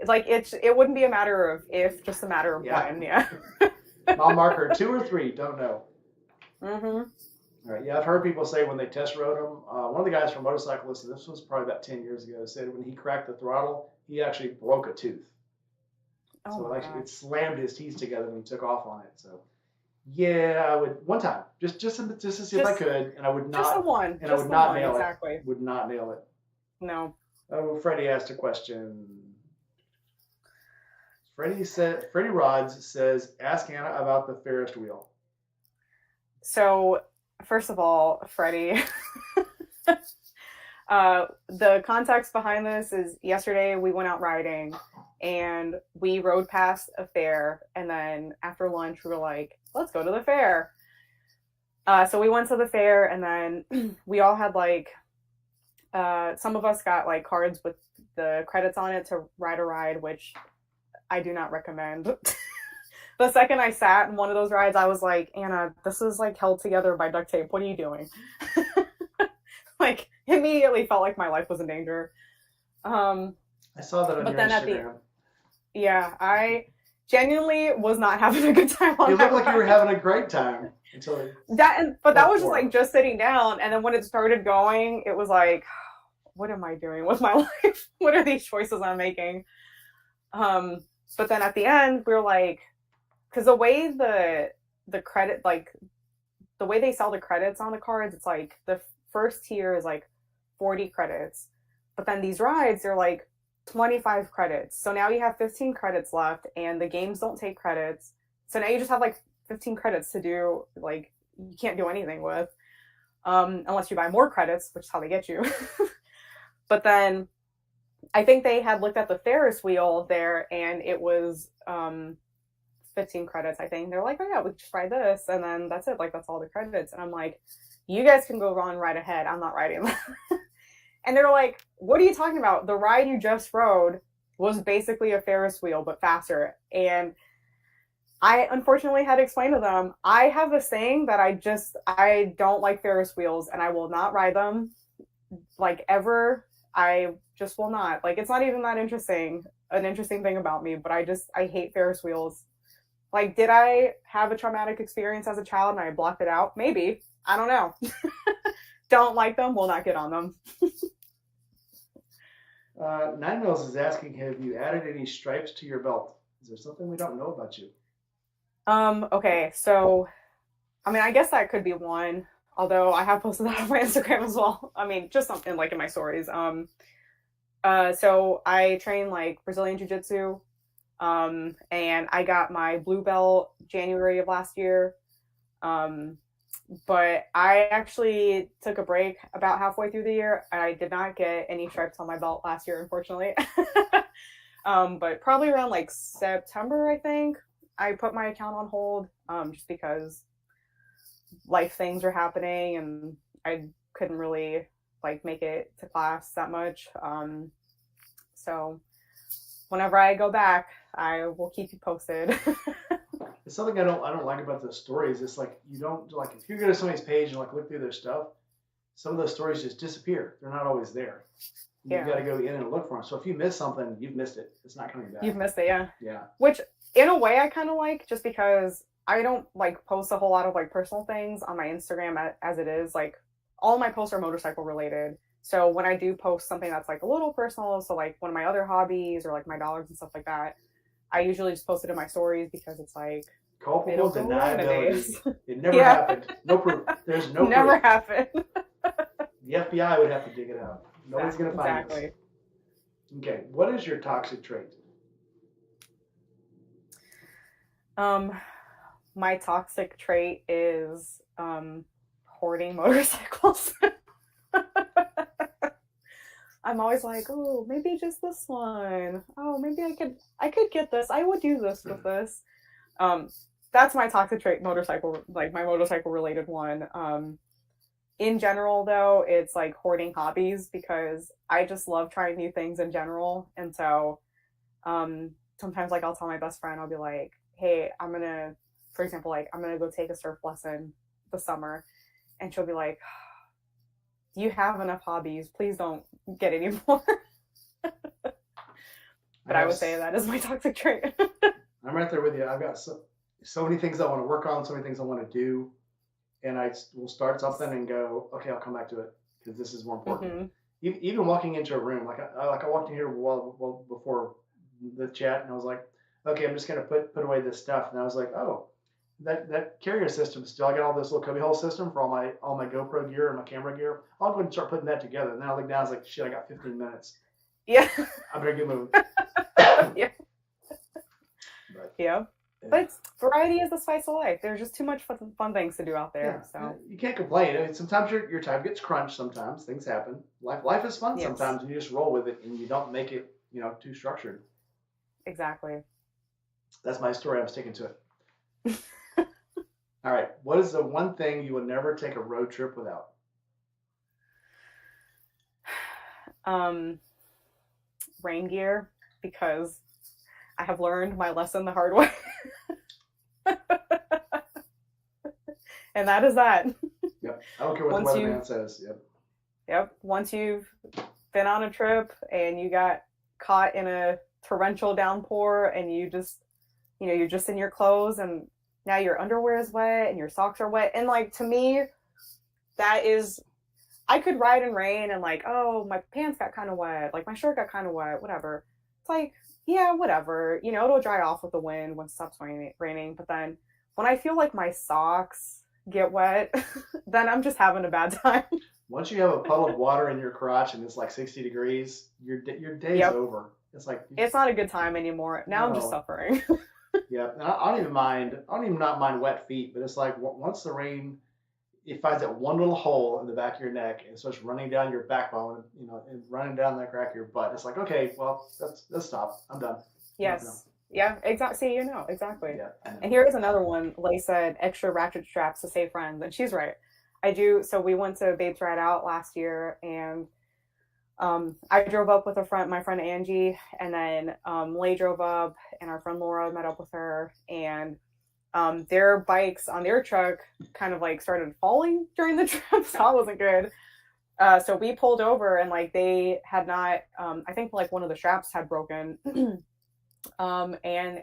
Like, it wouldn't be a matter of if, just a matter of when. Yeah. Mile marker 2 or 3, don't know. Mm-hmm. All right, yeah, I've heard people say when they test rode them. One of the guys from Motorcyclist, and this was probably about 10 years ago, said when he cracked the throttle, he actually broke a tooth. Oh So my it gosh. slammed his teeth together when he took off on it. So yeah, I would one time just to see if I could, and I would Just the not, one. and I Just would the not one, nail exactly. it. Would not nail it. No. Oh, Freddie asked a question. Freddie Rods says, "Ask Anna about the Ferris wheel." So, first of all, Freddie, the context behind this is yesterday we went out riding and we rode past a fair, and then after lunch we were like, let's go to the fair. So we went to the fair, and then we all had like, some of us got like cards with the credits on it to ride a ride, which I do not recommend. The second I sat in one of those rides, I was like, Anna, this is like held together by duct tape. What are you doing? Like, immediately felt like my life was in danger. I saw that on your Instagram. Yeah, I genuinely was not having a good time on You that looked like ride. you were having a great time until that was just like just sitting down, and then when it started going, it was like, what am I doing with my life? What are these choices I'm making? But then at the end, we were like, because the way the credit, like the way they sell the credits on the cards, it's like the first tier is like 40 credits, but then these rides, they're like 25 credits. So now you have 15 credits left, and the games don't take credits. So now you just have like 15 credits to do, like, you can't do anything with, unless you buy more credits, which is how they get you. But then I think they had looked at the Ferris wheel there, and it was 15 credits, I think. They're like, oh yeah, we just ride this, and then that's it. Like, that's all the credits. And I'm like, you guys can go on right ahead. I'm not riding that. And they're like, what are you talking about? The ride you just rode was basically a Ferris wheel, but faster. And I unfortunately had to explain to them, I have this thing that I don't like Ferris wheels, and I will not ride them, like, ever. I just will not. Like, it's not even that interesting, an interesting thing about me, but I hate Ferris wheels. Like, did I have a traumatic experience as a child and I blocked it out? Maybe. I don't know. Don't like them, will not get on them. Nine Mills is asking, have you added any stripes to your belt? Is there something we don't know about you? Okay, so I mean, I guess that could be one. Although I have posted that on my Instagram as well. I mean, just something like in my stories. So I train like Brazilian Jiu Jitsu, and I got my blue belt January of last year. But I actually took a break about halfway through the year. I did not get any stripes on my belt last year, unfortunately. But probably around like September, I think, I put my account on hold, just because life things were happening and I couldn't really like make it to class that much. So whenever I go back, I will keep you posted. It's something I don't like about the stories. It's like you don't like if you go to somebody's page and like look through their stuff, some of those stories just disappear. They're not always there. You've got to go in and look for them. So if you miss something, you've missed it. It's not coming back. You've missed it, yeah. Yeah. Which in a way I kind of like, just because I don't like post a whole lot of like personal things on my Instagram as it is. Like all of my posts are motorcycle related. So when I do post something that's like a little personal, so like one of my other hobbies or like my dogs and stuff like that, I usually just post it in my stories because it's like culpable deniability. It never happened. No proof. There's no proof. Never happened. The FBI would have to dig it out. Nobody's going to find it. Okay. What is your toxic trait? My toxic trait is hoarding motorcycles. I'm always like, oh, maybe just this one. Oh, maybe I could get this. I would do this with this. That's my toxic trait, motorcycle, like my motorcycle related one. In general, though, it's like hoarding hobbies because I just love trying new things in general. And so sometimes like I'll tell my best friend, I'll be like, hey, for example, like I'm going to go take a surf lesson this summer. And she'll be like, you have enough hobbies. Please don't get any more. But I would say that is my toxic trait. I'm right there with you. I've got so many things I want to work on, so many things I want to do. And I will start something and go, okay, I'll come back to it because this is more important. Mm-hmm. Even walking into a room, like I walked in here well before the chat, and I was like, okay, I'm just gonna put away this stuff. And I was like, oh, that carrier system still. I got all this little cubbyhole system for all my GoPro gear and my camera gear. I'll go ahead and start putting that together. And then I look down, I was like, shit, I got 15 minutes. Yeah. I better get moving. Yeah. Yeah. But variety is the spice of life. There's just too much fun things to do out there. Yeah, so you can't complain. I mean, sometimes your time gets crunched. Sometimes things happen. Life is fun. Yes. Sometimes and you just roll with it and you don't make it, too structured. Exactly. That's my story. I'm sticking to it. All right. What is the one thing you would never take a road trip without? Rain gear, because I have learned my lesson the hard way. And that is that. Yep. I don't care what the weatherman says. Yep. Yep. Once you've been on a trip and you got caught in a torrential downpour and you just, you're just in your clothes and now your underwear is wet and your socks are wet. And like, to me, that is, I could ride in rain and like, oh, my pants got kind of wet. Like my shirt got kind of wet, whatever. It's like, yeah, whatever. It'll dry off with the wind when it stops raining. But then when I feel like my socks get wet, then I'm just having a bad time. Once you have a puddle of water in your crotch and it's like 60 degrees, your day's over. It's like it's not a good time anymore. Now I'm just suffering. Yeah, and I don't even not mind wet feet, but it's like once the rain, it finds that one little hole in the back of your neck and starts running down your backbone, and running down the crack of your butt. It's like, okay, well, let's stop. I'm done. Yes. Yeah, exactly. See, exactly. Yeah, and here is another one. Lay said, extra ratchet straps to save friends. And she's right. I do. So we went to Babes Ride Out last year, and I drove up with my friend Angie, and then Lay drove up, and our friend Laura met up with her, and their bikes on their truck kind of like started falling during the trip, so that wasn't good. So we pulled over, and like they had not, I think like one of the straps had broken. And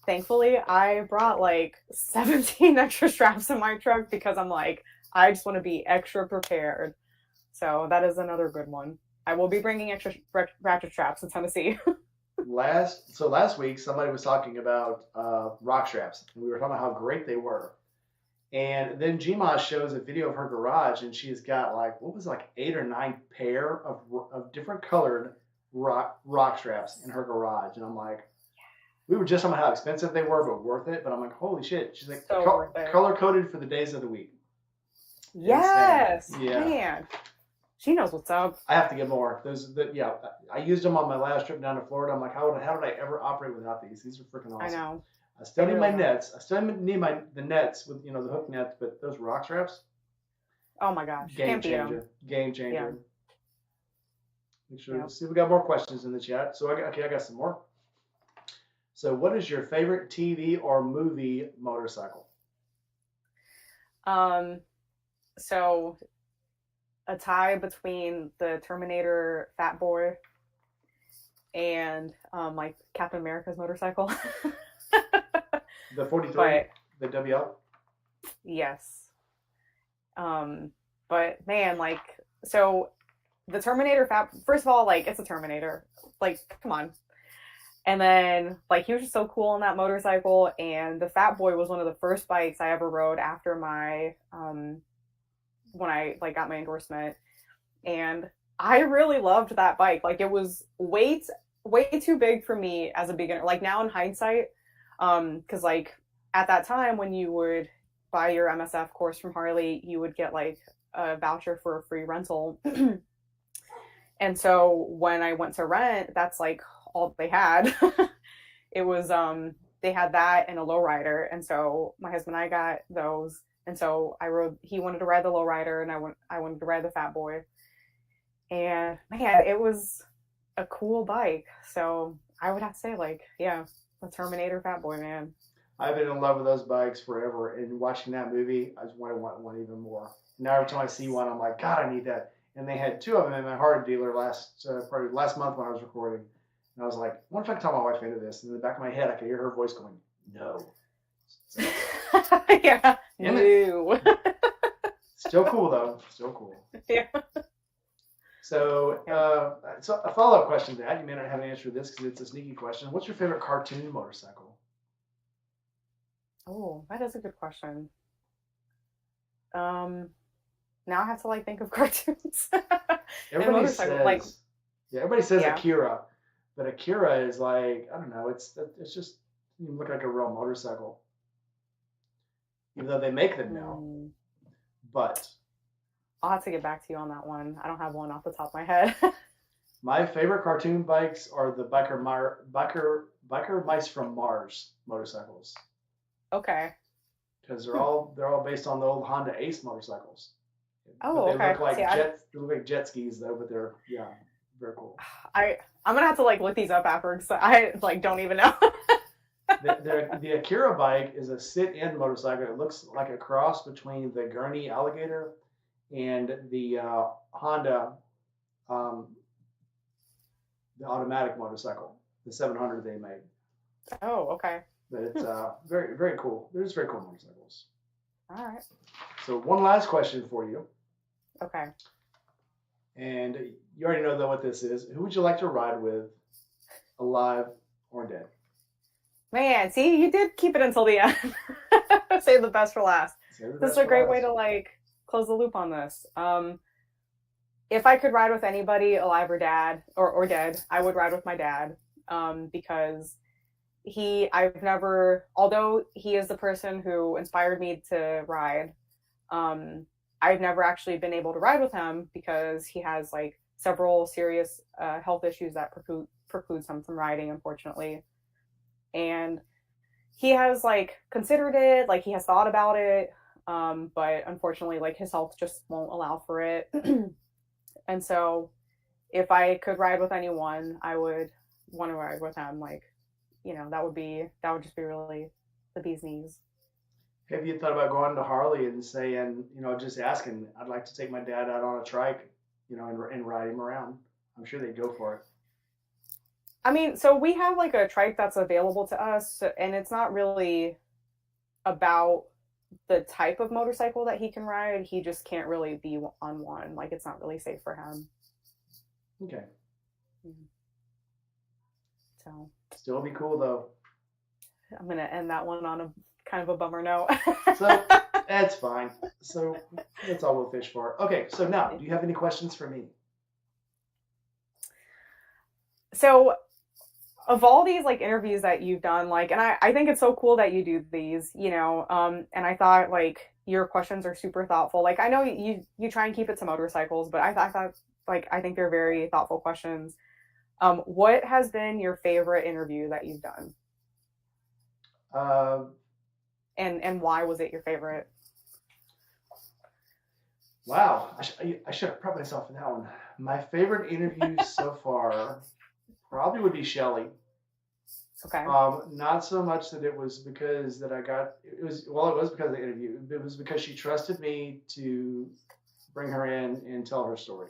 thankfully I brought like 17 extra straps in my truck because I'm like, I just want to be extra prepared. So that is another good one. I will be bringing extra ratchet straps in Tennessee. Last week, somebody was talking about rock straps, and we were talking about how great they were. And then Gma shows a video of her garage, and she's got like, 8 or 9 pair of different colored rock straps in her garage. And I'm like, we were just talking about how expensive they were, but worth it. But I'm like, holy shit. She's like, so color coded for the days of the week. Yes. Yeah. Man. She knows what's up. I have to get more. I used them on my last trip down to Florida. I'm like, how did I ever operate without these? These are freaking awesome. I know. I still need my nets. I still need the nets with the hook nets, but those rock straps. Oh my gosh. Game changer. Yeah. Make sure. See if we got more questions in the chat. So I got some more. So, what is your favorite TV or movie motorcycle? So a tie between the Terminator Fat Boy and like Captain America's motorcycle. The 43, but the WL. yes. But man, like so the Terminator Fat first of all, like it's a Terminator. Like, come on. And then like he was just so cool on that motorcycle and the Fat Boy was one of the first bikes I ever rode after my when I like got my endorsement. And I really loved that bike. Like it was way too big for me as a beginner. Like now in hindsight, because like at that time when you would buy your MSF course from Harley, you would get like a voucher for a free rental. And so when I went to rent, that's like all they had. It was they had that and a lowrider, and so my husband and I got those. And so I rode. He wanted to ride the lowrider, and I wanted to ride the Fat Boy. And man, it was a cool bike. So I would have to say, like, yeah, the Terminator Fat Boy, man. I've been in love with those bikes forever, and watching that movie, I just want one even more. Now every time I see one, I'm like, God, I need that. And they had two of them in my Harley dealer probably last month when I was recording, and I was like, I wonder if I can talk my wife into this. And in the back of my head, I could hear her voice going, "No." So, yeah, no. Still cool though. Still cool. Yeah. So, so a follow-up question to that. You may not have an answer to this because it's a sneaky question. What's your favorite cartoon motorcycle? Oh, that is a good question. Now I have to like think of cartoons. Everybody says, like, yeah, everybody says Akira, but Akira is like, I don't know. It's just you look like a real motorcycle, even though they make them now. But I'll have to get back to you on that one. I don't have one off the top of my head. My favorite cartoon bikes are the Biker Mice from Mars motorcycles. Okay. Because they're all based on the old Honda Ace motorcycles. Oh, but okay. Look like they look like jet skis though, but they're very cool. I'm gonna have to like look these up afterwards. So I like don't even know. The Akira bike is a sit-in motorcycle. It looks like a cross between the Gurney Alligator and the Honda, the automatic motorcycle, the 700 they made. Oh, okay. But it's very, very cool. They're just very cool motorcycles. All right. So one last question for you. Okay. And you already know what this is. Who would you like to ride with, alive or dead? Man, see, you did keep it until the end. Save the best for last. This is a great way to like close the loop on this. If I could ride with anybody, alive or dead, I would ride with my dad. Because although he is the person who inspired me to ride, I've never actually been able to ride with him because he has like several serious health issues that precludes him from riding, unfortunately. And he has like considered it, like he has thought about it, but unfortunately like his health just won't allow for it. And so if I could ride with anyone, I would want to ride with him. Like, you know, that would just be really the bee's knees. Have you thought about going to Harley and saying, just asking, I'd like to take my dad out on a trike, and ride him around? I'm sure they'd go for it. I mean, so we have like a trike that's available to us, and it's not really about the type of motorcycle that he can ride. He just can't really be on one. Like, it's not really safe for him. Okay. Mm-hmm. So. Still be cool though. I'm gonna end that one on a kind of a bummer note. So that's fine. So that's all we'll fish for. Okay. So now, do you have any questions for me? So, of all these like interviews that you've done, like, and I think it's so cool that you do these, and I thought like your questions are super thoughtful. Like, I know you try and keep it to motorcycles, but I thought like I think they're very thoughtful questions. What has been your favorite interview that you've done? And why was it your favorite? Wow, I should have prepped myself for that one. My favorite interview so far probably would be Shelly. Okay. Not so much that it was because that I got it was well, it was because of the interview. It was because she trusted me to bring her in and tell her story.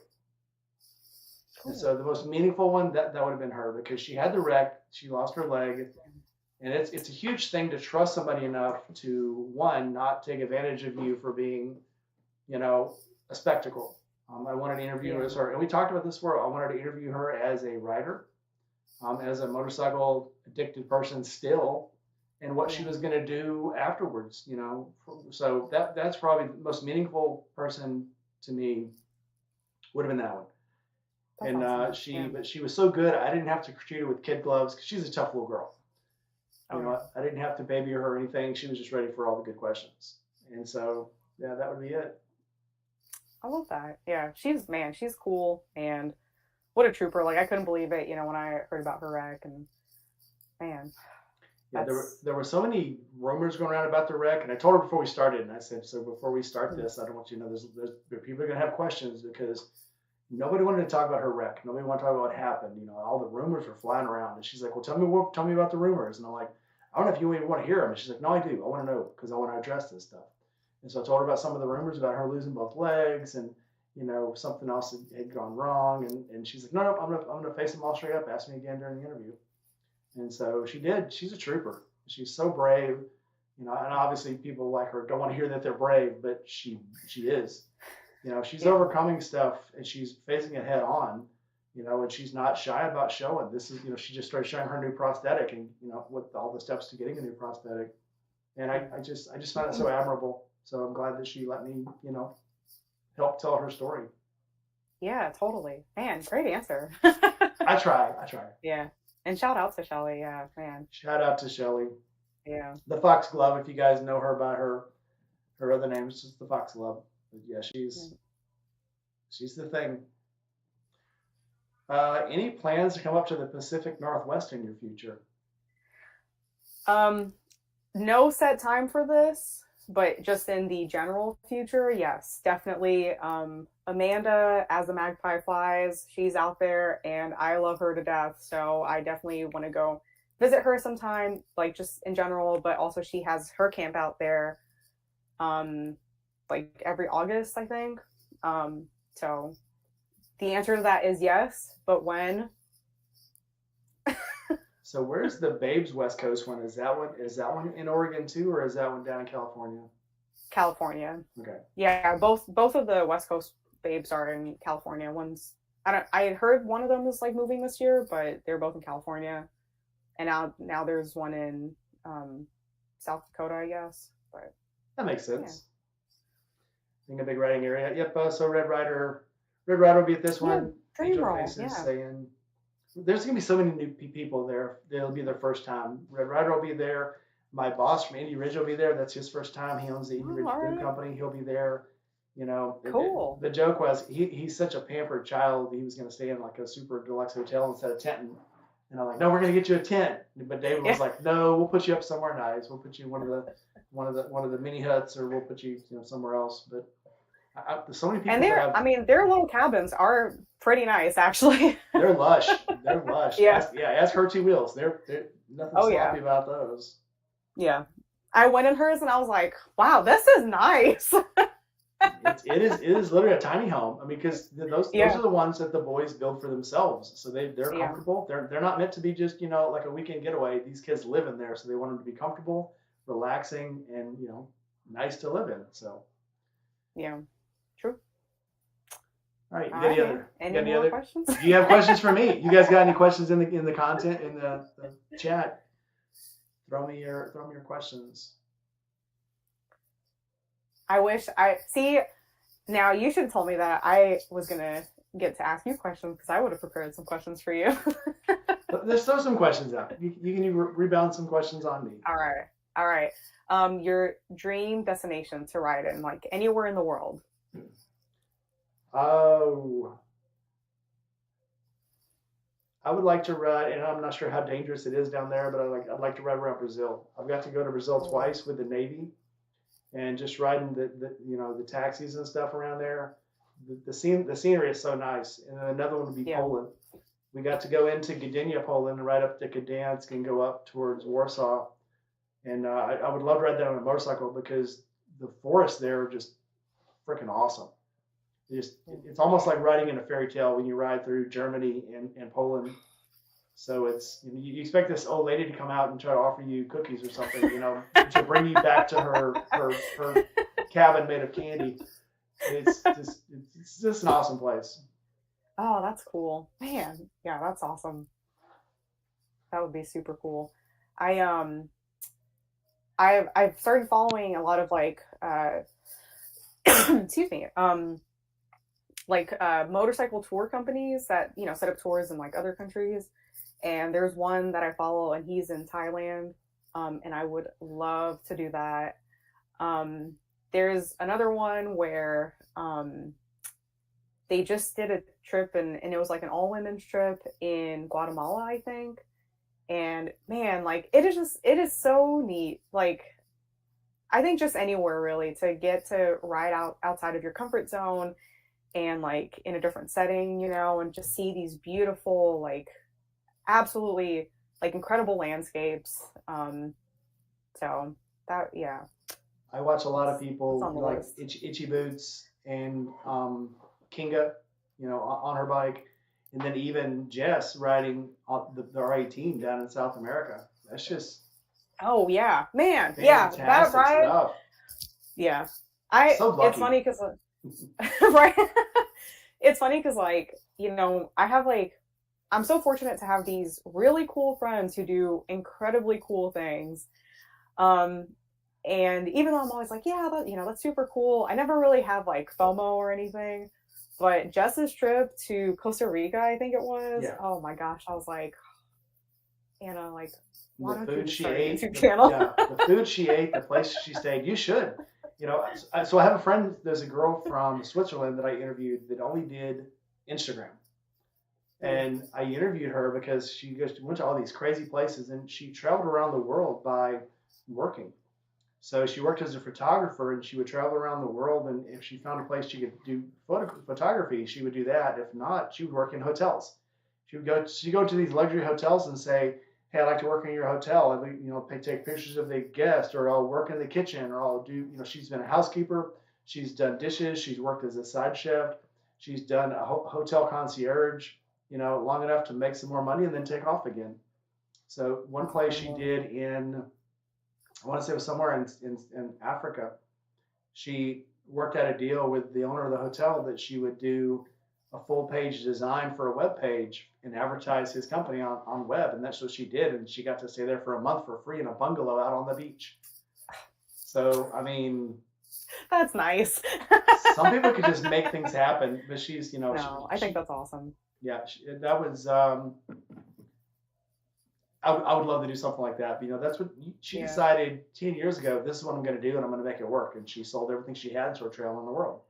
Cool. And so the most meaningful one that would have been her because she had the wreck, she lost her leg, and it's a huge thing to trust somebody enough to one not take advantage of you for being, a spectacle. I wanted to interview her, and we talked about this before. I wanted to interview her as a rider, as a motorcycle addicted person still, and what she was going to do afterwards. So that's probably the most meaningful person to me would have been that one. That's and awesome. But she was so good. I didn't have to treat her with kid gloves because she's a tough little girl. I didn't have to baby her or anything. She was just ready for all the good questions. And so, yeah, that would be it. I love that. Yeah, she's cool. And what a trooper. Like, I couldn't believe it, when I heard about her wreck. And, man. Yeah, there were so many rumors going around about the wreck. And I told her before we started, and I said, so before we start this, I don't want you to know there people are going to have questions because nobody wanted to talk about her wreck. Nobody wanted to talk about what happened. All the rumors were flying around. And she's like, well, tell me about the rumors. And I'm like, I don't know if you even want to hear them. And she's like, no, I do. I want to know because I want to address this stuff. And so I told her about some of the rumors about her losing both legs and, something else had gone wrong. And she's like, no, I'm going to face them all straight up. Ask me again during the interview. And so she did. She's a trooper. She's so brave. And obviously people like her don't want to hear that they're brave, but she is. She's overcoming stuff and she's facing it head on, and she's not shy about showing. This is, she just started showing her new prosthetic and, with all the steps to getting a new prosthetic. And I just found it so admirable. So I'm glad that she let me, help tell her story. Yeah, totally. Man, great answer. I try. Yeah. And shout out to Shelly. Yeah, man. Shout out to Shelly. Yeah. The Foxglove, if you guys know her by her other name, it's just the Foxglove. But yeah, she's the thing. Any plans to come up to the Pacific Northwest in your future? No set time for this, but just in the general future, yes, definitely. Amanda, as the Magpie Flies, she's out there and I love her to death. So I definitely want to go visit her sometime, like just in general, but also she has her camp out there, like every August, I think. So the answer to that is yes, but when? So where's the Babes West Coast one? Is that one in Oregon too, or is that one down in California? California. Okay. Yeah, both of the West Coast Babes are in California. I had heard one of them is like moving this year, but they're both in California. And now there's one in South Dakota, I guess. But that makes sense. Yeah. Being a big riding area. Yep. So Red Rider will be at this one. Dream Roll. Saying there's gonna be so many new people there. It'll be their first time. Red Rider will be there. My boss from Indy Ridge will be there. That's his first time. He owns the Indy Ridge Boom Company. He'll be there. Cool. The joke was he's such a pampered child. He was going to stay in like a super deluxe hotel instead of tenting. And I'm like, no, we're going to get you a tent. But David was like, no, we'll put you up somewhere nice. We'll put you in one of the mini huts, or we'll put you somewhere else. But so many people. And their little cabins are pretty nice, actually. They're lush. Yeah. As her two wheels. They're nothing sloppy about those. Yeah. I went in hers and I was like, wow, this is nice. It is literally a tiny home. I mean, because those are the ones that the boys build for themselves. So they're comfortable. They're not meant to be just like a weekend getaway. These kids live in there, so they want them to be comfortable, relaxing, and nice to live in. So yeah, true. All right, you got any other questions? Do you have questions for me? You guys got any questions in the content in the chat? Throw me your questions. I wish now you should have told me that I was going to get to ask you questions because I would have prepared some questions for you. Let's throw some questions out. You can rebound some questions on me. All right. Your dream destination to ride in, like anywhere in the world. Oh. I would like to ride, and I'm not sure how dangerous it is down there, but I'd like to ride around Brazil. I've got to go to Brazil twice with the Navy. And just riding the taxis and stuff around there, the scenery is so nice. And then another one would be Poland. we got to go into Gdynia, Poland, and ride up to Gdansk and go up towards Warsaw. And I would love to ride that on a motorcycle because the forests there are just freaking awesome. It's almost like riding in a fairy tale when you ride through Germany and Poland. So it's you expect this old lady to come out and try to offer you cookies or something, to bring you back to her cabin made of candy. It's just an awesome place. Oh, that's cool, man. Yeah, that's awesome. That would be super cool. I I've started following a lot of like excuse me like motorcycle tour companies that set up tours in like other countries, and there's one that I follow and he's in Thailand, and I would love to do that. There's another one where they just did a trip, and it was like an all women's trip in Guatemala, I think. And man, like it is so neat. Like I think just anywhere really to get to ride outside of your comfort zone and like in a different setting, and just see these beautiful, like absolutely like incredible landscapes. So that, yeah. I watch a lot of people like Itchy Boots and Kinga, on her bike, and then even Jess riding on the R18 down in South America. That's just yeah, man, yeah, that ride. Stuff. Yeah, it's funny because right, it's funny because like I have like I'm so fortunate to have these really cool friends who do incredibly cool things. And even though I'm always like, yeah, that's super cool, I never really have like FOMO or anything. But Jess's trip to Costa Rica, I think it was. Yeah. Oh my gosh, I was like, Anna, like, why don't you start a YouTube channel? Yeah, the food she ate, the place she stayed. You should. So I have a friend. There's a girl from Switzerland that I interviewed that only did Instagram. And I interviewed her because she went to all these crazy places, and she traveled around the world by working. So she worked as a photographer, and she would travel around the world, and if she found a place she could do photography, she would do that. If not, she would work in hotels. She'd go to these luxury hotels and say, hey, I'd like to work in your hotel. And take pictures of the guest, or I'll work in the kitchen, or I'll do, she's been a housekeeper. She's done dishes. She's worked as a side chef. She's done a hotel concierge, long enough to make some more money and then take off again. So one place she did in, I want to say it was somewhere in Africa. She worked out a deal with the owner of the hotel that she would do a full page design for a web page and advertise his company on web. And that's what she did. And she got to stay there for a month for free in a bungalow out on the beach. So, I mean, that's nice. Some people could just make things happen, but she's, No, I think that's awesome. Yeah, that was, I would love to do something like that. That's what she decided 10 years ago. This is what I'm going to do, and I'm going to make it work. And she sold everything she had to her traveling the world.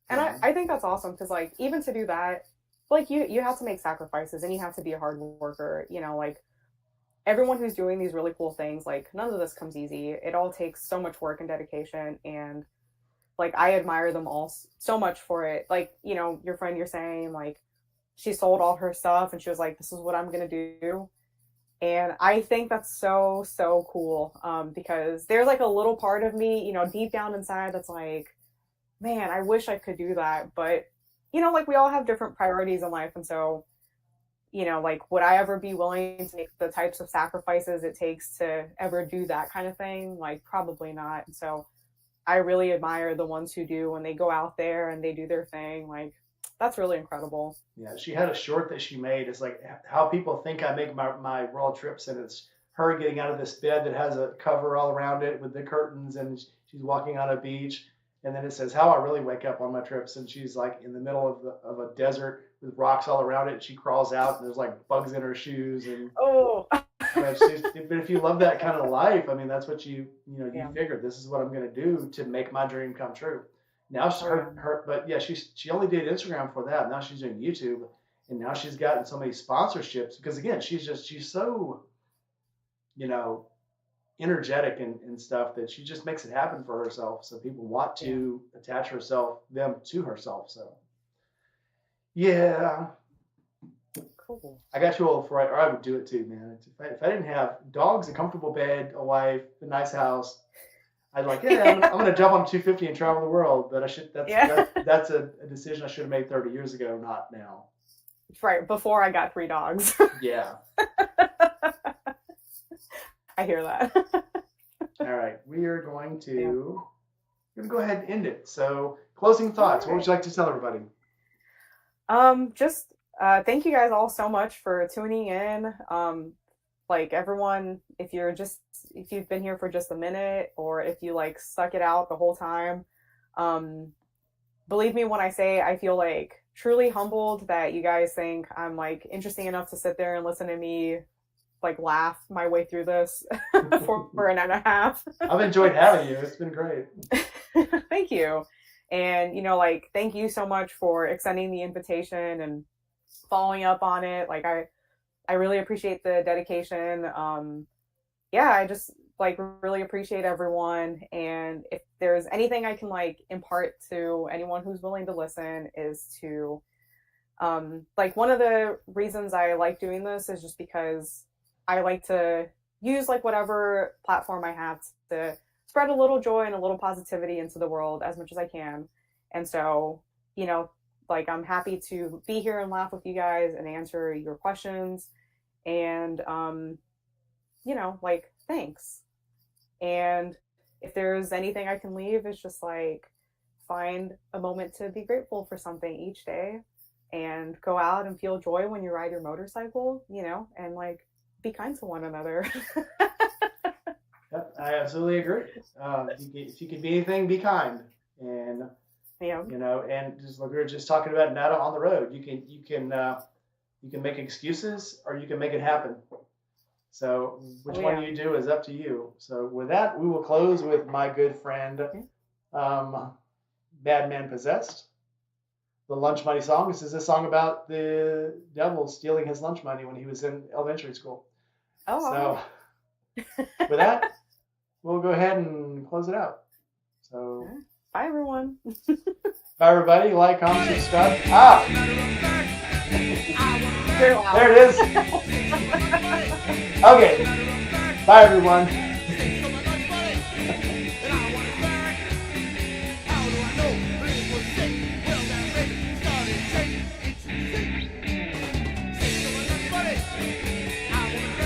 And I think that's awesome because, like, even to do that, like, you have to make sacrifices and you have to be a hard worker. Like, everyone who's doing these really cool things, like, none of this comes easy. It all takes so much work and dedication. And, like, I admire them all so much for it. Like, your friend, you're saying, like, she sold all her stuff and she was like, this is what I'm going to do. And I think that's so, so cool, because there's like a little part of me, deep down inside that's like, man, I wish I could do that. But, like we all have different priorities in life. And so, like, would I ever be willing to make the types of sacrifices it takes to ever do that kind of thing? Like, probably not. And so I really admire the ones who do when they go out there and they do their thing. Like, that's really incredible. Yeah, she had a short that she made. It's like how people think I make my world trips, and it's her getting out of this bed that has a cover all around it with the curtains, and she's walking on a beach. And then it says how I really wake up on my trips, and she's like in the middle of a desert with rocks all around it. And she crawls out, and there's like bugs in her shoes. And but if you love that kind of life, I mean, that's what you figured. This is what I'm going to do to make my dream come true. Now but yeah, she only did Instagram for that. Now she's doing YouTube, and now she's gotten so many sponsorships because again, she's so, energetic and stuff that she just makes it happen for herself. So people want to attach them to herself. So yeah. cool. I got too old for it, or I would do it too, man. If I didn't have dogs, a comfortable bed, a wife, a nice house, I'd like, I'm gonna jump on 250 and travel the world. But that's a decision I should have made 30 years ago, not now. Right, before I got 3 dogs. Yeah. I hear that. All right, we are going to go ahead and end it. So, closing thoughts. Right. What would you like to tell everybody? Just thank you guys all so much for tuning in. Like everyone, if you've been here for just a minute, or if you like stuck it out the whole time, believe me when I say I feel like truly humbled that you guys think I'm like interesting enough to sit there and listen to me like laugh my way through this for an hour and a half. I've enjoyed having you. It's been great. Thank you. And, like, thank you so much for extending the invitation and following up on it. Like, I really appreciate the dedication. I just, like, really appreciate everyone. And if there's anything I can, like, impart to anyone who's willing to listen is to, like, one of the reasons I like doing this is just because I like to use, like, whatever platform I have to spread a little joy and a little positivity into the world as much as I can. And so, like, I'm happy to be here and laugh with you guys and answer your questions. And, like, thanks. And if there's anything I can leave, it's just like, find a moment to be grateful for something each day and go out and feel joy when you ride your motorcycle, and like, be kind to one another. Yep, I absolutely agree. If you can be anything, be kind, and and just like we were just talking about, not on the road. You can make excuses, or you can make it happen. So which one you do is up to you. So with that, we will close with my good friend, Madman Possessed, the lunch money song. This is a song about the devil stealing his lunch money when he was in elementary school. Oh. So with that, we'll go ahead and close it out. So bye, everyone. Bye, everybody. Like, comment, subscribe. There it is. Okay. Bye, everyone.